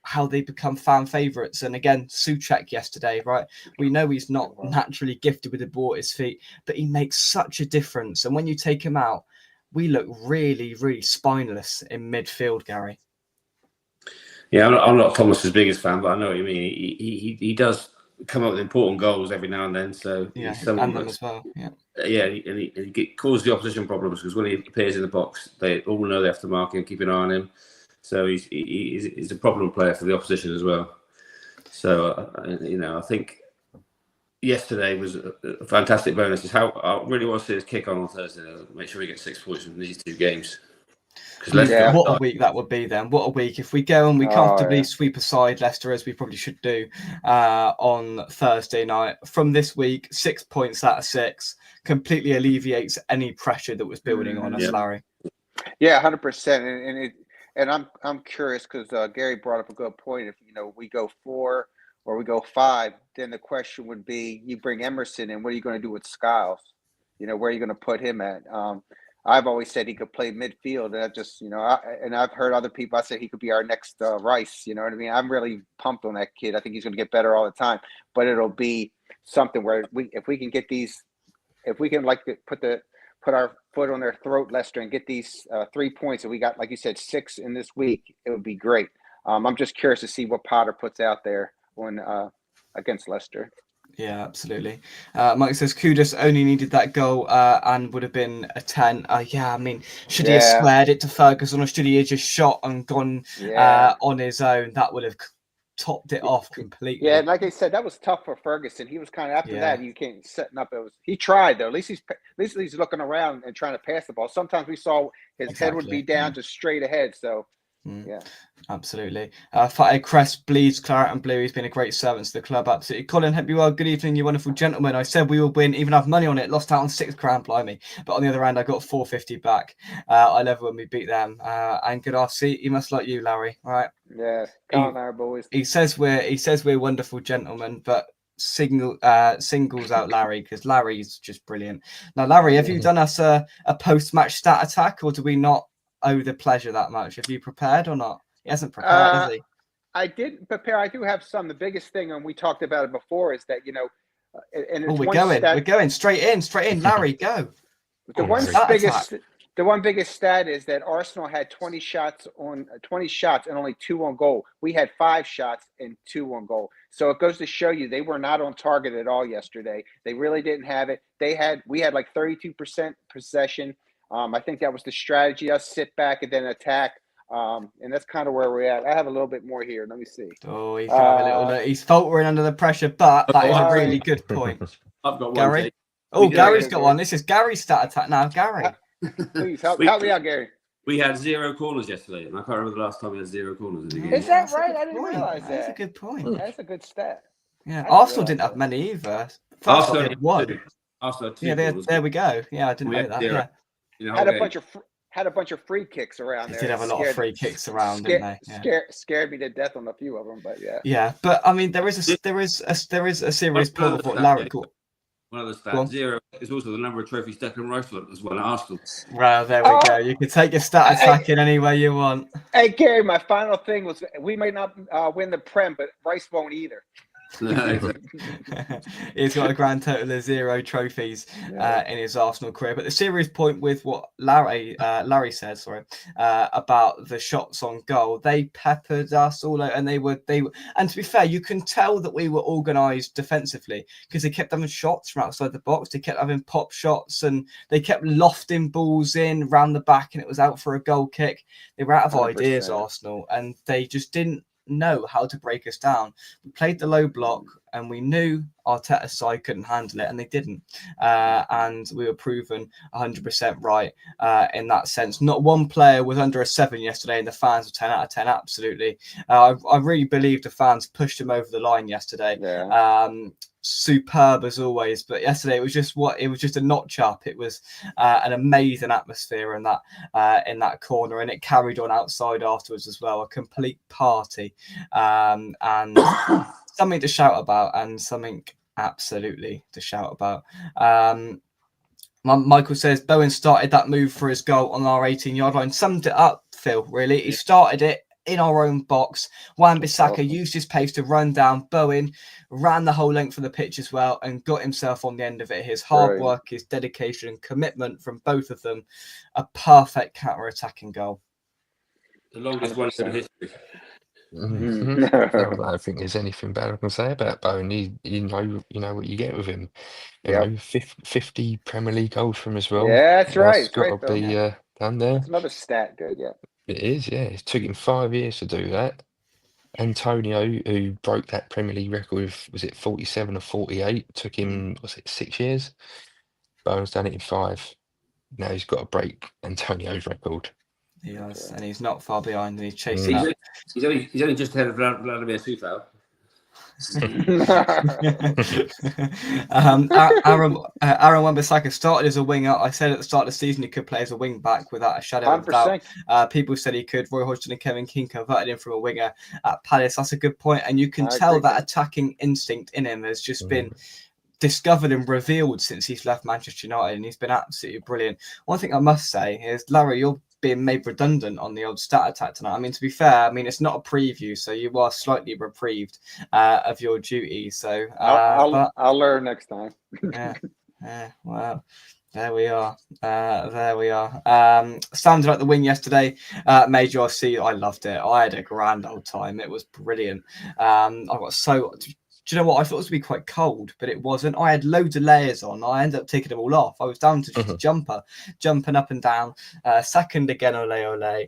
how they become fan favourites. And again, Souček yesterday, right? We know he's not naturally gifted with the ball at his feet, but he makes such a difference. And when you take him out, we look really, really spineless in midfield, Gary. Yeah, I'm not Thomas's biggest fan, but I know what you mean. He does come up with important goals every now and then. So yeah, he's someone and them as well. Yeah, and he causes the opposition problems because when he appears in the box, they all know they have to mark him, keep an eye on him. So he's a problem player for the opposition as well. So I think yesterday was a fantastic bonus. Is how I really want to see his kick on Thursday. Make sure we get 6 points from these 2 games. What a week that would be then. What a week. If we go and we comfortably sweep aside Leicester, as we probably should do on Thursday night, from this week, 6 points out of 6 completely alleviates any pressure that was building on us, Larry. Yeah, 100%. And I'm curious because Gary brought up a good point. If we go 4 or we go 5, then the question would be: you bring Emerson in, what are you going to do with Skiles? Where are you going to put him at? I've always said he could play midfield, and I just and I've heard other people. I said he could be our next Rice. You know what I mean? I'm really pumped on that kid. I think he's going to get better all the time. But it'll be something where if we can get these, if we can put our foot on their throat, Leicester, and get these 3 points. And we got, like you said, 6 in this week. It would be great. I'm just curious to see what Potter puts out there on against Leicester. Yeah, absolutely. Mike says Kudus only needed that goal and would have been a 10. Should he have squared it to Ferguson, or should he have just shot and gone on his own? That would have topped it off completely. Yeah, and like I said, that was tough for Ferguson. He was kind of after that. You can't setting up. He tried though. At least he's looking around and trying to pass the ball. Sometimes we saw his head would be down just straight ahead. So yeah, absolutely. Fatih Crest bleeds claret and blue. He's been a great servant to the club. Absolutely. Colin, hope you well. Good evening, you wonderful gentlemen. I said we will win, even have money on it. Lost out on 6 grand, blimey. But on the other hand, I got 450 back. I love when we beat them. And good RC. He must like you, Larry. All right. Yeah. Come on, our boys. He says we're wonderful gentlemen, but singles out Larry, because Larry's just brilliant. Now, Larry, have you done us a post-match stat attack, or do we not owe the pleasure that much? Have you prepared or not? He hasn't prepared, has he? I did prepare. I do have some. The biggest thing, and we talked about it before, is that we're going straight in. Larry, go. The one biggest stat is that Arsenal had 20 shots and only 2 on goal. We had 5 shots and 2 on goal. So it goes to show you they were not on target at all yesterday. They really didn't have it. We had like 32% possession. I think that was the strategy: us sit back and then attack. And that's kind of where we're at. I have a little bit more here. Let me see. Oh, he's faltering under the pressure, but that is a really good point. I've got one. Gary. Gary's got one. This is Gary's stat attack now. Gary, please help me out, Gary. We had 0 corners yesterday, and I can't remember the last time we had 0 corners in the game. Is that right? I didn't realize that. That's a good point. That's a good stat. Yeah, Arsenal didn't have many either. Arsenal had 1. Arsenal had 2. Yeah, there we go. Yeah, I didn't know that. 0. Yeah. Had a bunch of free kicks around there. They did have a lot of free kicks around, didn't they? Scared me to death on a few of them, but yeah. Yeah, but I mean, there is a serious problem with what Larry called. One of the stats, 0 is also the number of trophies Declan Rice won as well at Arsenal. Well, there we go. You can take your stat attack in any way you want. Hey, Gary, my final thing was we may not win the Prem, but Rice won't either. He's got a grand total of 0 trophies in his Arsenal career. But the serious point with what Larry said, about the shots on goal, they peppered us all out, and they were. And to be fair, you can tell that we were organised defensively because they kept having shots from outside the box. They kept having pop shots, and they kept lofting balls in round the back, and it was out for a goal kick. They were out of 100%. Ideas, Arsenal, and they just didn't know how to break us down. We played the low block, and we knew Arteta's side couldn't handle it, and they didn't. And we were proven 100% right in that sense. Not one player was under a 7 yesterday, and the fans were 10 out of 10. Absolutely. I really believe the fans pushed him over the line yesterday. superb as always. But yesterday it was just a notch up. It was an amazing atmosphere in that corner, and it carried on outside afterwards as well. A complete party, and something to shout about, and something absolutely to shout about. Michael says Bowen started that move for his goal on our 18-yard line. Summed it up, Phil, really. He started it in our own box. Wan-Bissaka used his pace to run down. Bowen ran the whole length of the pitch as well and got himself on the end of it. His hard work, his dedication and commitment from both of them. A perfect counter-attacking goal. The longest one in history. I don't think there's anything bad I can say about Bowen. You know what you get with him. You know, 50 Premier League goals from as well. Yeah, that's right. That's got to be done there. That's another stat, good. Yeah, it is. Yeah, it took him 5 years to do that. Antonio, who broke that Premier League record with, was it 47 or 48? Took him, was it 6 years? Bowen's done it in 5. Now he's got to break Antonio's record. He has, and he's not far behind, and he's chasing up. He's only just ahead of Vladimir Sufal. Aaron Wan-Bissaka started as a winger. I said at the start of the season he could play as a wing back without a shadow of doubt. People said he could. Roy Hodgson and Kevin King converted him from a winger at Palace. That's a good point, and you can tell that attacking instinct in him has just been discovered and revealed since he's left Manchester United, and he's been absolutely brilliant. One thing I must say is, Larry, you're being made redundant on the old stat attack tonight. I mean, to be fair, it's not a preview, so you are slightly reprieved of your duty. So I'll learn next time. Well, there we are. Standing at the wing yesterday, made your seat. I loved it. I had a grand old time. It was brilliant. I got so. Do you know what? I thought it was going to be quite cold, but it wasn't. I had loads of layers on. I ended up taking them all off. I was down to just a jumper, jumping up and down. Second again, ole ole.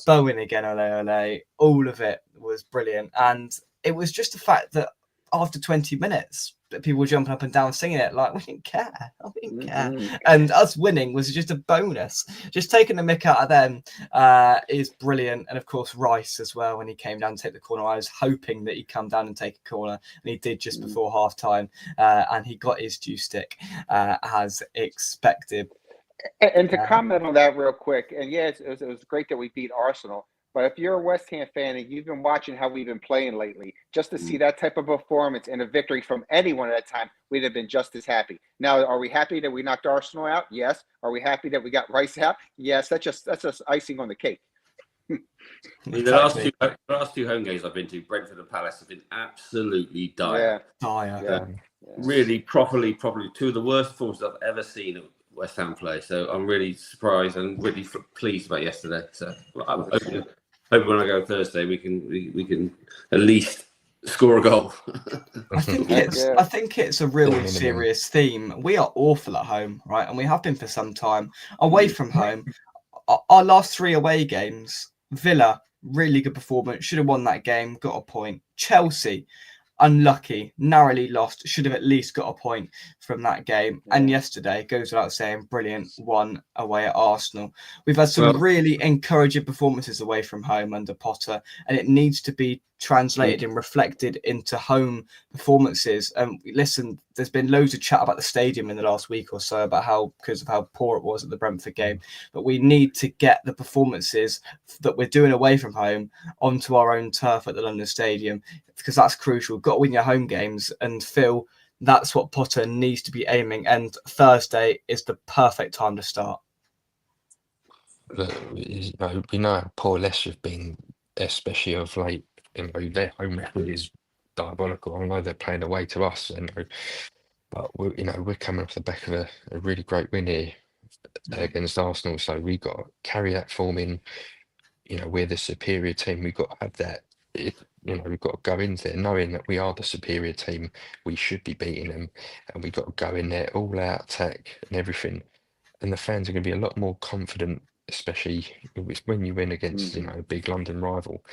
Bowen again, ole ole. All of it was brilliant. And it was just the fact that after 20 minutes, people were jumping up and down singing it. Like, we didn't care. We didn't care. And us winning was just a bonus. Just taking the mick out of them is brilliant. And of course, Rice as well, when he came down to take the corner. I was hoping that he'd come down and take a corner, and he did just before half time. And he got his due stick as expected. And to comment on that real quick, and it was great that we beat Arsenal. But if you're a West Ham fan and you've been watching how we've been playing lately, just to see that type of performance and a victory from anyone at that time, we'd have been just as happy. Now, are we happy that we knocked Arsenal out? Yes. Are we happy that we got Rice out? Yes. That's just icing on the cake. The last two home games I've been to, Brentford and Palace, have been absolutely dire. Really, properly, two of the worst performances I've ever seen at West Ham play. So I'm really surprised and really pleased about yesterday. So I'm hoping when I go Thursday we can at least score a goal. I think it's a real serious theme. We are awful at home, right? And we have been for some time. Away from home, our last 3 away games, Villa, really good performance, should have won that game, got a point. Chelsea, unlucky, narrowly lost, should have at least got a point from that game. And yesterday, goes without saying, brilliant, won away at Arsenal. We've had some really encouraging performances away from home under Potter, and it needs to be translated and reflected into home performances. Listen, there's been loads of chat about the stadium in the last week or so because of how poor it was at the Brentford game, but we need to get the performances that we're doing away from home onto our own turf at the London Stadium, because that's crucial. We've got to win your home games, and Phil, that's what Potter needs to be aiming, and Thursday is the perfect time to start. We know how poor Leicester have been, especially of late. Their home record is diabolical. I know they're playing away to us, but we're coming off the back of a really great win here against Arsenal. So we got to carry that form in. We're the superior team. We've got to have that. We've got to go in there knowing that we are the superior team. We should be beating them, and we've got to go in there all out attack and everything. And the fans are going to be a lot more confident, especially when you win against a big London rival.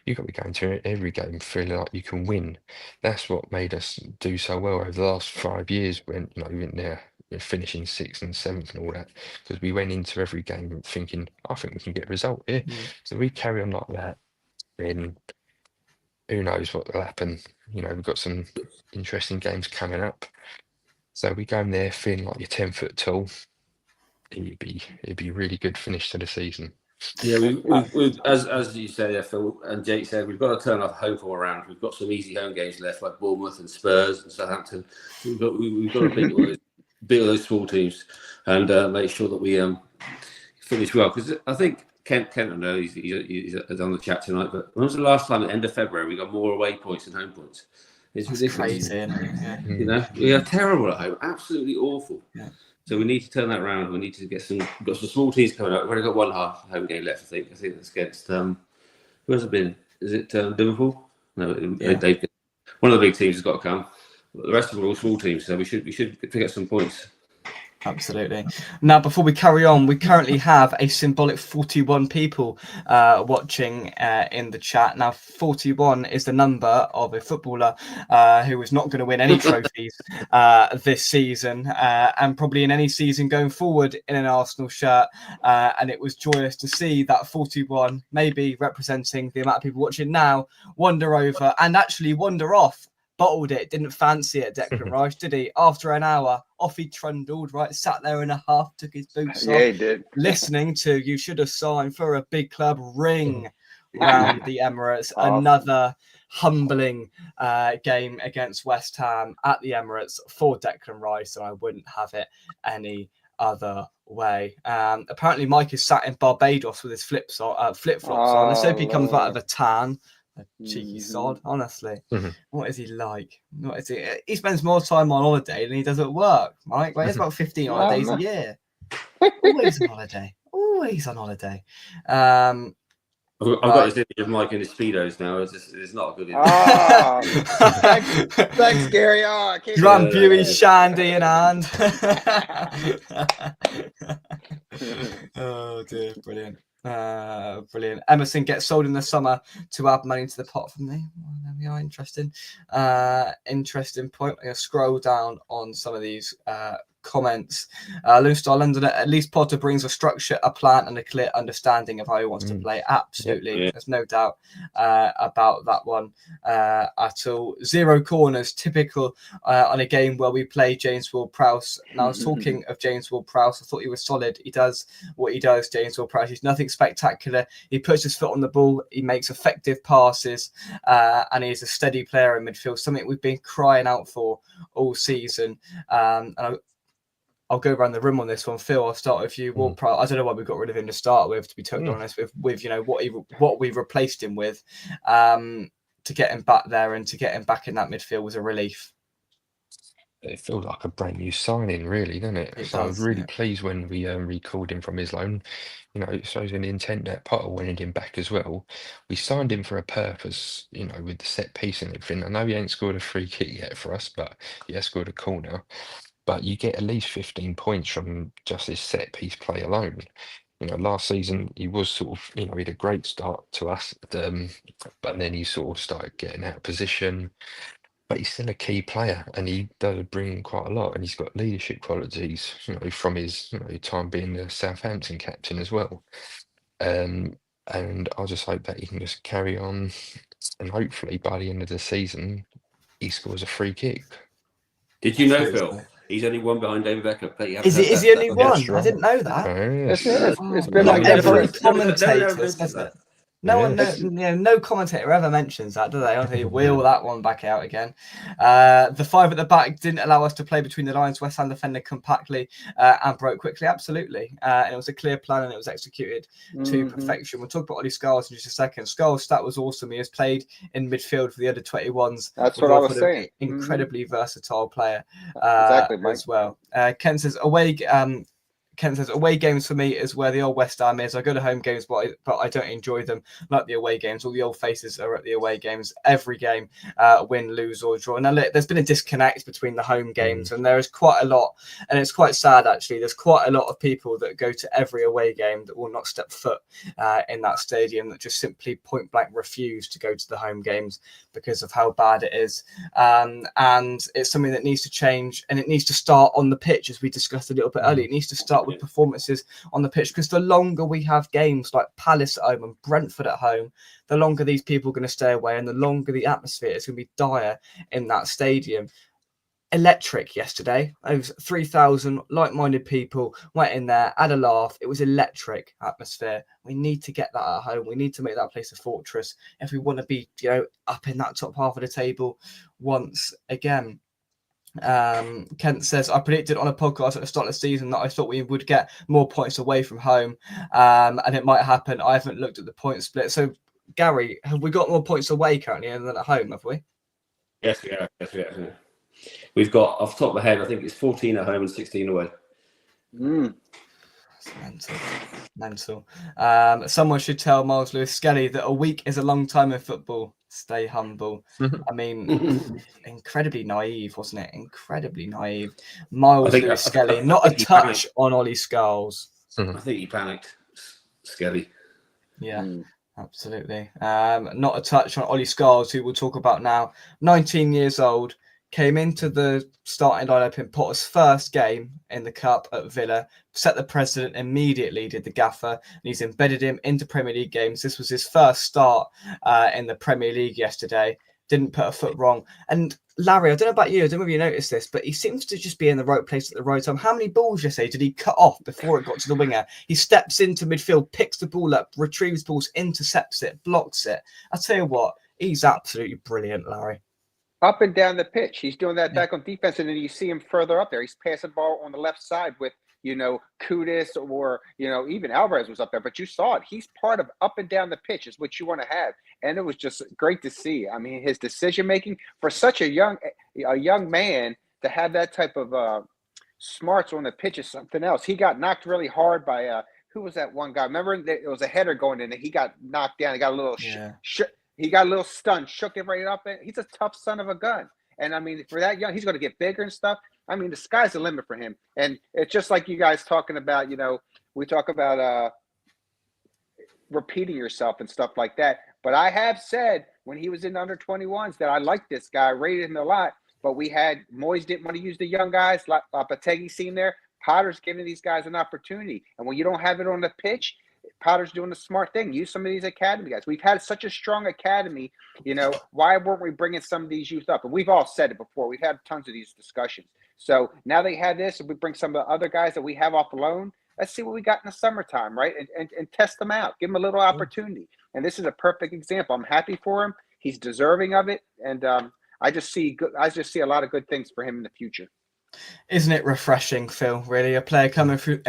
You've got to be going to every game feeling like you can win. That's what made us do so well over the last 5 years when we went there, finishing 6th and 7th and all that, because we went into every game thinking, I think we can get a result here. So we carry on like that, then who knows what will happen? We've got some interesting games coming up. So we go in there feeling like you're 10 foot tall. It'd be a really good finish to the season. Yeah, we've as you said, yeah, Phil and Jake said, we've got to turn our home form around. We've got some easy home games left, like Bournemouth and Spurs and Southampton. So we've got to beat all those small teams and make sure that we finish well. Because I think Kent, I know he's on the chat tonight, but when was the last time at the end of February we got more away points than home points? It's ridiculous. Crazy, isn't it? Yeah. We are terrible at home, absolutely awful. Yeah. So we need to turn that around. We need to we've got some small teams coming up. We've only got one half home game left, I think. I think that's against who has it been? Is it Liverpool? No, one of the big teams has got to come. But the rest of them are all small teams, so we should pick up some points. Absolutely. Now, before we carry on, we currently have a symbolic 41 people watching in the chat. Now, 41 is the number of a footballer who is not going to win any trophies this season and probably in any season going forward in an Arsenal shirt. And it was joyous to see that 41, maybe representing the amount of people watching now, wander over and actually wander off. Bottled it, didn't fancy it, Declan Rice, did he? After an hour, off he trundled, right? Sat there in a half, took his boots off. Yeah, he did. Listening to "You Should Have Signed for a Big Club" ring round the Emirates. Awesome. Another humbling game against West Ham at the Emirates for Declan Rice, and I wouldn't have it any other way. Apparently, Mike is sat in Barbados with his flip-flops on. Let's hope he comes back with a tan. A cheeky sod, honestly. What is he like? What is he? He spends more time on holiday than he does at work, right? Like, it's about 15 holidays a year. Always on holiday. Always on holiday. I've got this image of Mike in his Speedos now. It's not a good image. Thanks, Gary. Drambuie Shandy in hand. Oh dear, brilliant. Brilliant. Emerson gets sold in the summer to add money to the pot from me. Well, there we are. Interesting point. I'm going to scroll down on some of these comments. Lone Star London, at least Potter brings a structure, a plan, and a clear understanding of how he wants to play. Absolutely. Yeah. There's no doubt about that one at all. 0 corners, typical on a game where we play James Ward-Prowse. Now, talking of James Ward-Prowse, I thought he was solid. He does what he does, James Ward-Prowse. He's nothing spectacular. He puts his foot on the ball. He makes effective passes, and he's a steady player in midfield, something we've been crying out for all season. And I'll go around the room on this one. Phil, I'll start with you. I don't know why we got rid of him to start with, to be totally honest, with what we replaced him with, to get him back there and to get him back in that midfield was a relief. It feels like a brand new signing, really, doesn't it? So I was really pleased when we recalled him from his loan. It shows an intent that Potter wanted him back as well. We signed him for a purpose, with the set piece and everything. I know he ain't scored a free kick yet for us, but he has scored a corner. But you get at least 15 points from just his set piece play alone. Last season he was sort of, he had a great start to us, but then he sort of started getting out of position. But he's still a key player, and he does bring quite a lot. And he's got leadership qualities, from his time being the Southampton captain as well. And I just hope that he can just carry on, and hopefully by the end of the season, he scores a free kick. Did you know, Phil? He's only one behind David Beckham. Is he only one? I didn't know that. It's been like every commentator says it. No commentator ever mentions that, do they? I think wheel that one back out again. The 5 at the back didn't allow us to play between the lines. West Ham defended compactly and broke quickly. Absolutely. And it was a clear plan and it was executed to perfection. We'll talk about Ollie Scholes in just a second. Scholes' stat was awesome. He has played in midfield for the under 21s. That's what I was saying. Incredibly versatile player exactly, as well. Ken says away games for me is where the old West Ham is. I go to home games, but I don't enjoy them like the away games. All the old faces are at the away games. Every game, win, lose or draw. Now, look, there's been a disconnect between the home games, and there is quite a lot, and it's quite sad actually. There's quite a lot of people that go to every away game that will not step foot in that stadium, that just simply point blank refuse to go to the home games because of how bad it is. And it's something that needs to change, and it needs to start on the pitch, as we discussed a little bit earlier. It needs to start with performances on the pitch, because the longer we have games like Palace at home and Brentford at home, the longer these people are going to stay away and the longer the atmosphere is going to be dire in that stadium. Electric yesterday. Over 3,000 like-minded people went in there, had a laugh. It was electric atmosphere. We need to get that at home. We need to make that place a fortress if we want to be, up in that top half of the table once again. Kent says, I predicted on a podcast at the start of the season that I thought we would get more points away from home, and it might happen. I haven't looked at the point split. So, Gary, have we got more points away currently than at home, have we? Yes, we have. We've got, off the top of my head, I think it's 14 at home and 16 away. That's mental. Someone should tell Miles Lewis-Skelly that a week is a long time in football. Stay humble. I mean, incredibly naive, wasn't it? Incredibly naive. Miles Lewis-Skelly, not a touch on Ollie Scholes. I think he panicked, Skelly. Yeah. Absolutely. Not a touch on Ollie Scholes, who we'll talk about now. 19 years old, came into the starting lineup in Potter's first game in the Cup at Villa, set the precedent immediately, did the gaffer, and he's embedded him into Premier League games. This was his first start in the Premier League yesterday. Didn't put a foot wrong. And Larry, I don't know about you, I don't know if you noticed this, but he seems to just be in the right place at the right time. How many balls yesterday did he cut off before it got to the winger? He steps into midfield, picks the ball up, retrieves balls, intercepts it, blocks it. I tell you what, he's absolutely brilliant, Larry. Up and down the pitch. He's doing that back on defense, and then you see him further up there. He's passing the ball on the left side with, Kudus or, even Alvarez was up there. But you saw it. He's part of up and down the pitch is what you want to have. And it was just great to see. I mean, his decision-making for such a young man to have that type of smarts on the pitch is something else. He got knocked really hard by who was that one guy? Remember, it was a header going in, and he got knocked down. He got a little he got a little stunned, shook it right up. He's a tough son of a gun. And, I mean, for that young, he's going to get bigger and stuff. I mean, the sky's the limit for him. And it's just like you guys talking about, we talk about repeating yourself and stuff like that. But I have said when he was in the under 21s that I liked this guy, rated him a lot. But Moyes didn't want to use the young guys. Lopetegui seen there. Potter's giving these guys an opportunity. And when you don't have it on the pitch, Potter's doing the smart thing. Use some of these academy guys. We've had such a strong academy. Why weren't we bringing some of these youth up? And we've all said it before. We've had tons of these discussions. So now they have this, and we bring some of the other guys that we have off loan. Let's see what we got in the summertime, right? And test them out. Give them a little opportunity. And this is a perfect example. I'm happy for him. He's deserving of it. And I just see a lot of good things for him in the future. Isn't it refreshing, Phil? Really, a player coming through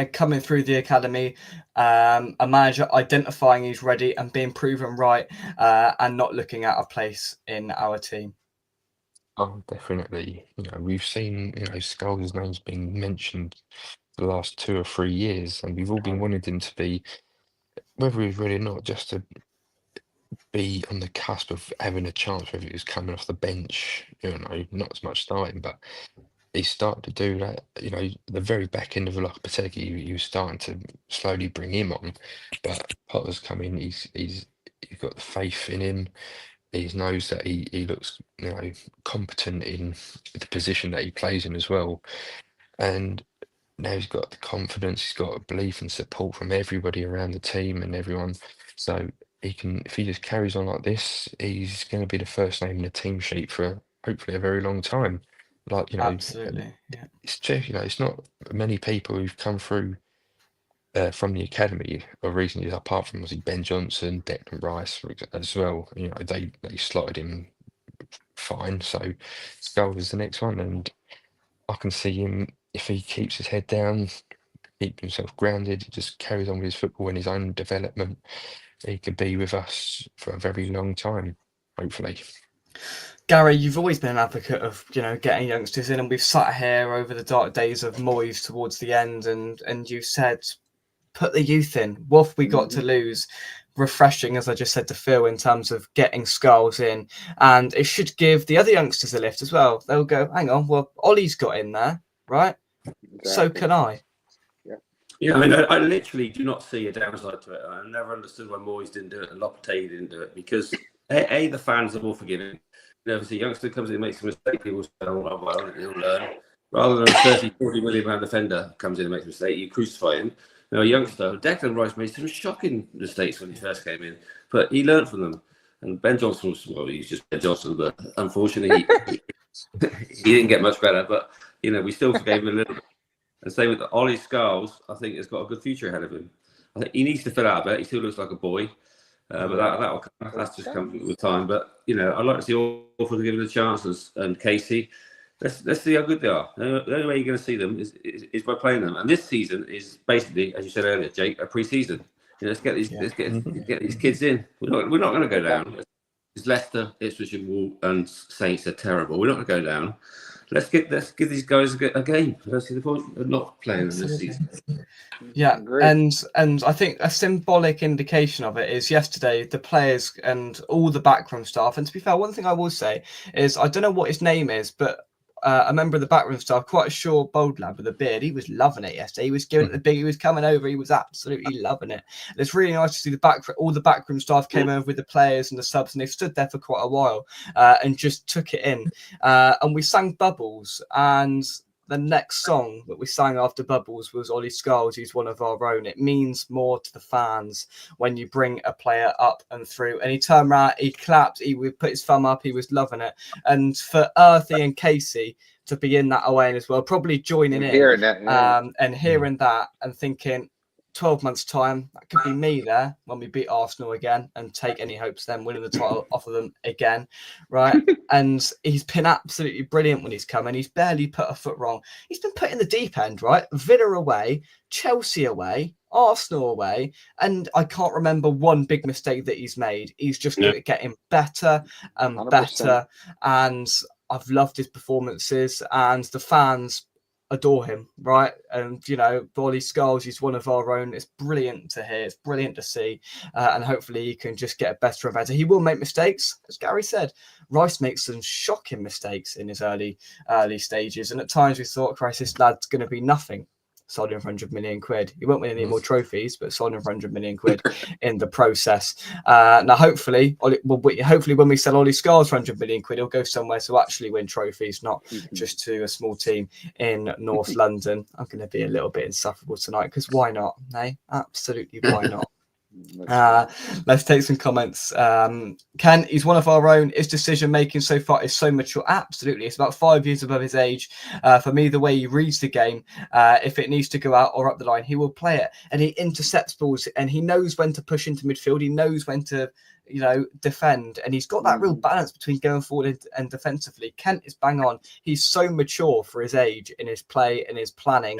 the academy, a manager identifying he's ready and being proven right, and not looking at a place in our team. Oh, definitely. We've seen, Scholes' name's been mentioned the last 2 or 3 years, and we've all been wanting him to be, whether he's ready or not, just to be on the cusp of having a chance, whether he was coming off the bench, not as much starting, but he started to do that, the very back end of Lopetegui, he was starting to slowly bring him on. But Potter's come in, he's got the faith in him. He knows that he looks, competent in the position that he plays in as well. And now he's got the confidence, he's got a belief and support from everybody around the team and everyone. So if he just carries on like this, he's going to be the first name in the team sheet for hopefully a very long time. Absolutely, yeah. It's just, it's not many people who've come through from the academy or recently, apart from obviously Ben Johnson, Declan Rice as well. They slotted him fine. So Scholes is the next one, and I can see him, if he keeps his head down, keep himself grounded, just carries on with his football and his own development, he could be with us for a very long time, hopefully. Gary, you've always been an advocate of, getting youngsters in, and we've sat here over the dark days of Moyes towards the end, and you said, put the youth in. What have we got to lose? Refreshing, as I just said to Phil, in terms of getting Scholes in, and it should give the other youngsters a lift as well. They'll go, hang on, well, Ollie's got in there, right? Exactly. So can I. Yeah, I mean, I literally do not see a downside to it. I never understood why Moyes didn't do it and Lopetegui didn't do it, because A, the fans are more forgiving. If a youngster comes in and makes a mistake, people say, oh, well, he'll learn. Rather than a 30, 40 million pound defender comes in and makes a mistake, you crucify him. A youngster, Declan Rice made some shocking mistakes when he first came in, but he learned from them. And Ben Johnson was, well, he's just Ben Johnson, but unfortunately, he didn't get much better. But, we still forgave him a little bit. And same with Ollie Scholes, I think has got a good future ahead of him. I think he needs to fill out a bit. He still looks like a boy. But that's just come with time. But, I'd like to see Orford give it a chance and Casey. Let's see how good they are. The only way you're going to see them is by playing them. And this season is basically, as you said earlier, Jake, a pre-season. Let's get these kids in. We're not going to go down. It's Leicester, Ipswich, and Saints are terrible. We're not going to go down. Let's give these guys a game. Let's see the point of not playing them this season. Yeah, and I think a symbolic indication of it is yesterday the players and all the backroom staff. And to be fair, one thing I will say is I don't know what his name is, but a member of the backroom staff, quite a short, bold lad with a beard. He was loving it yesterday. He was giving it the big. He was coming over. He was absolutely loving it. And it's really nice to see all the backroom staff came over with the players and the subs, and they stood there for quite a while and just took it in. And we sang Bubbles, and the next song that we sang after Bubbles was Ollie Scholes. He's one of our own. It means more to the fans when you bring a player up and through. And he turned around, he clapped, he would put his thumb up, he was loving it. And for Earthy and Casey to be in that away as well, probably joining in hearing that, and hearing that and thinking, 12 months' time, that could be me there when we beat Arsenal again and take any hopes then winning the title off of them again, right? And he's been absolutely brilliant when he's come, and he's barely put a foot wrong. He's been put in the deep end, right? Villa away, Chelsea away, Arsenal away, and I can't remember one big mistake that he's made. He's just getting better and 100%. better, and I've loved his performances, and the fans adore him, right? And Ollie Scholes, he's one of our own. It's brilliant to hear, it's brilliant to see, and hopefully he can just get better and better. He will make mistakes, as Gary said. Rice makes some shocking mistakes in his early stages, and at times we thought, Christ, this lad's going to be nothing. Sold him for 100 million quid. He won't win any more trophies, but sold him for 100 million quid in the process. Now, hopefully when we sell Ollie Scholes for 100 million quid, he'll go somewhere to actually win trophies, not just to a small team in North London. I'm going to be a little bit insufferable tonight because why not? Hey, absolutely, why not? Let's take some comments. Ken, he's one of our own. His decision making so far is so mature. Absolutely, it's about 5 years above his age. For me, the way he reads the game, if it needs to go out or up the line, he will play it, and he intercepts balls, and he knows when to push into midfield. He knows when to defend, and he's got that real balance between going forward and defensively. Kent is bang on. He's so mature for his age in his play and his planning,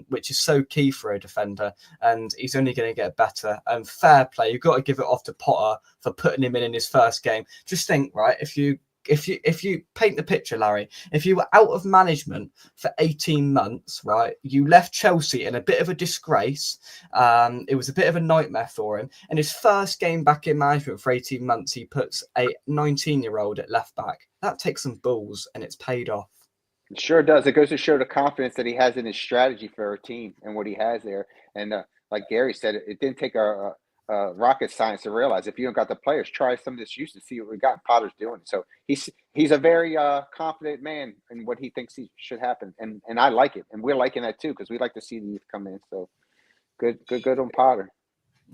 which is so key for a defender, and he's only going to get better. And fair play, you've got to give it off to Potter for putting him in his first game. Just think, right, if you paint the picture, Larry, if you were out of management for 18 months, right, you left Chelsea in a bit of a disgrace. It was a bit of a nightmare for him. And his first game back in management for 18 months, he puts a 19-year-old at left back. That takes some balls, and it's paid off. It sure does. It goes to show the confidence that he has in his strategy for a team and what he has there. And like Gary said, it didn't take a rocket science to realize if you don't got the players, try some of this use to see what we got. Potter's doing. So he's a very confident man in what he thinks he should happen, and I like it, and we're liking that too because we like to see the youth come in. So good on Potter.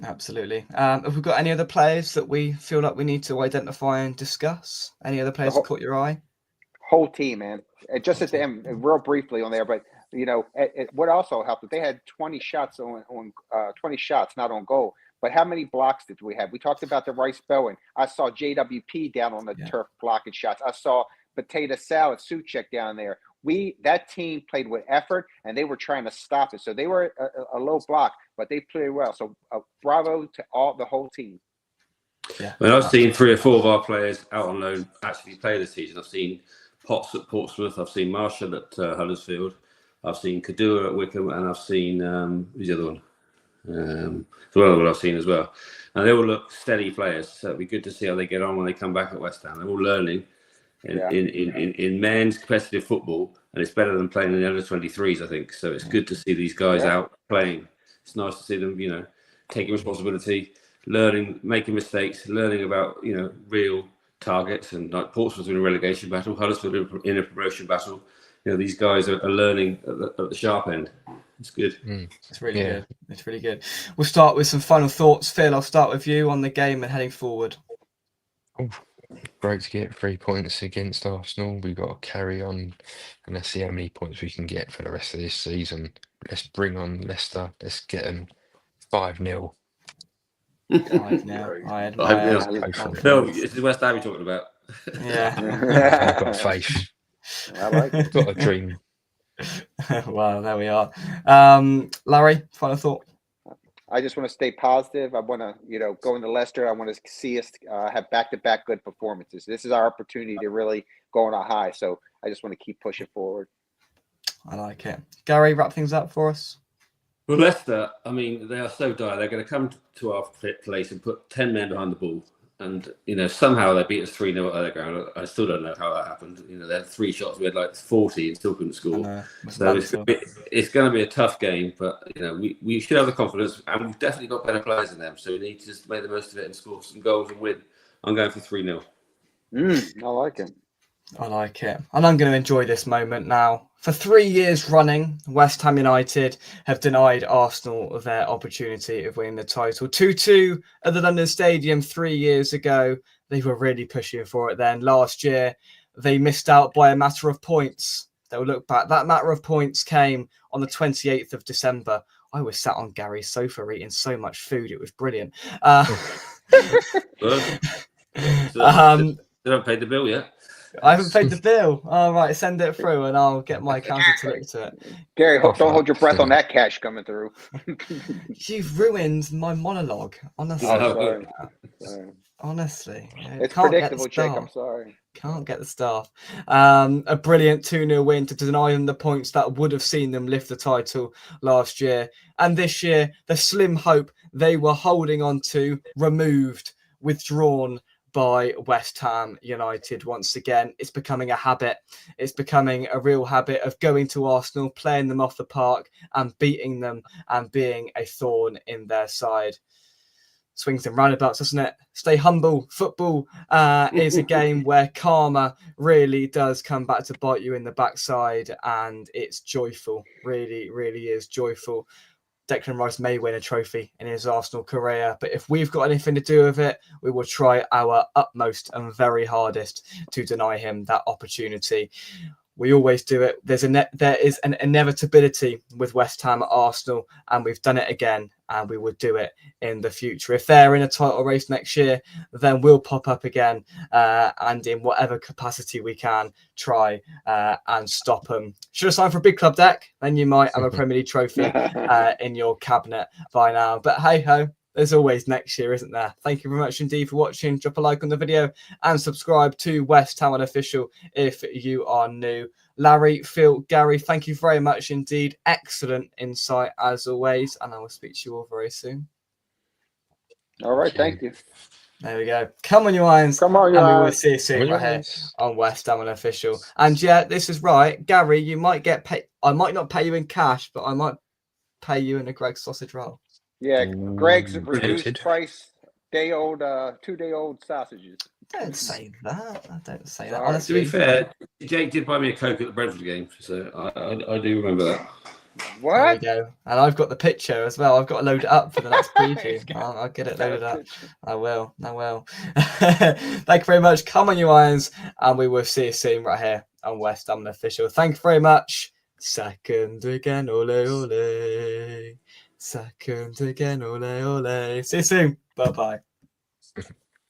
Absolutely. Have we got any other players that we feel like we need to identify and discuss? Any other players that caught your eye? Whole team, man. Just at the end, real briefly on there, but what also helped, they had 20 shots on 20 shots, not on goal. But how many blocks did we have? We talked about the Rice Bowen. I saw JWP down on the turf blocking shots. I saw Potato Salad, Suchek down there. That team played with effort, and they were trying to stop it. So they were a low block, but they played well. So bravo to the whole team. Yeah. Well, I've seen 3 or 4 of our players out on loan actually play this season. I've seen Potts at Portsmouth. I've seen Marshall at Huddersfield. I've seen Kadua at Wickham, and I've seen who's the other one? What I've seen as well, and they all look steady players. So it'd be good to see how they get on when they come back at West Ham. They're all learning in men's competitive football, and it's better than playing in the under 23s, I think. So it's good to see these guys out playing. It's nice to see them, taking responsibility, learning, making mistakes, learning about real targets. And like Portsmouth in a relegation battle, Huddersfield in a promotion battle. these guys are learning at the sharp end. It's good. It's really good. It's really good. We'll start with some final thoughts. Phil, I'll start with you on the game and heading forward. Great to get 3 points against Arsenal. We've got to carry on and let's see how many points we can get for the rest of this season. Let's bring on Leicester. Let's get them 5-0. 5-0. I admire. Phil, it's the West Ham you're talking about. Yeah. I've got faith. I like it. Got a dream. Wow, there we are. Larry, final thought. I just want to stay positive. I want to, go into Leicester. I want to see us have back-to-back good performances. This is our opportunity to really go on a high. So I just want to keep pushing forward. I like it. Gary, wrap things up for us. Well, Leicester, I mean, they are so dire. They're going to come to our place and put 10 men behind the ball. And, somehow they beat us 3-0 at their ground. I still don't know how that happened. They had 3 shots. We had like 40 and still couldn't score. So it's going to be a tough game. But, we should have the confidence. And we've definitely got better players than them. So we need to just make the most of it and score some goals and win. I'm going for 3-0. I like it. I like it. And I'm going to enjoy this moment now. For 3 years running, West Ham United have denied Arsenal their opportunity of winning the title. 2-2 at the London Stadium 3 years ago. They were really pushing for it then. Last year, they missed out by a matter of points. They'll look back. That matter of points came on the 28th of December. I was sat on Gary's sofa eating so much food. It was brilliant. They haven't paid the bill yet. I haven't paid the bill. All right, send it through and I'll get my accountant to look to it. Gary, don't hold your breath on that cash coming through. You've ruined my monologue, honestly. Sorry. Honestly. It's predictable, Jake. I'm sorry. Can't get the staff. A brilliant 2-0 win to deny them the points that would have seen them lift the title last year. And this year, the slim hope they were holding on to, removed, withdrawn by West Ham United once again. It's becoming a habit. It's becoming a real habit of going to Arsenal, playing them off the park and beating them and being a thorn in their side. Swings and roundabouts, doesn't it? Stay humble. Football is a game where karma really does come back to bite you in the backside, and it's joyful. Really, really is joyful. Declan Rice may win a trophy in his Arsenal career, but if we've got anything to do with it, we will try our utmost and very hardest to deny him that opportunity. We always do it. There is an inevitability with West Ham at Arsenal, and we've done it again, and we will do it in the future. If they're in a title race next year, then we'll pop up again, and in whatever capacity we can, try and stop them. Should have signed for a big club, deck, then you might have a Premier League trophy in your cabinet by now. But hey ho, there's always next year, isn't there? Thank you very much indeed for watching. Drop a like on the video and subscribe to West Ham Unofficial if you are new. Larry, Phil, Gary, thank you very much indeed. Excellent insight as always, and I will speak to you all very soon. All right, thank you. There we go. Come on, you irons. Come on, you and we will irons. see you soon right here on West Ham Unofficial. And yeah, this is right. Gary, you might get paid. I might not pay you in cash, but I might pay you in a Greg's sausage roll. Yeah, Greg's reduced price, 2-day-old sausages. Don't say that. I don't say that. All right. Honestly, To be fair, Jake did buy me a Coke at the Brentford game, so I do remember that. What? There we go. And I've got the picture as well. I've got to load it up for the next preview. I'll get it loaded up. I will. Thank you very much. Come on, you irons. And we will see you soon right here on West Ham Official. Thank you very much. Second again, ole, ole. Second again, ole, ole. See you soon. Bye-bye.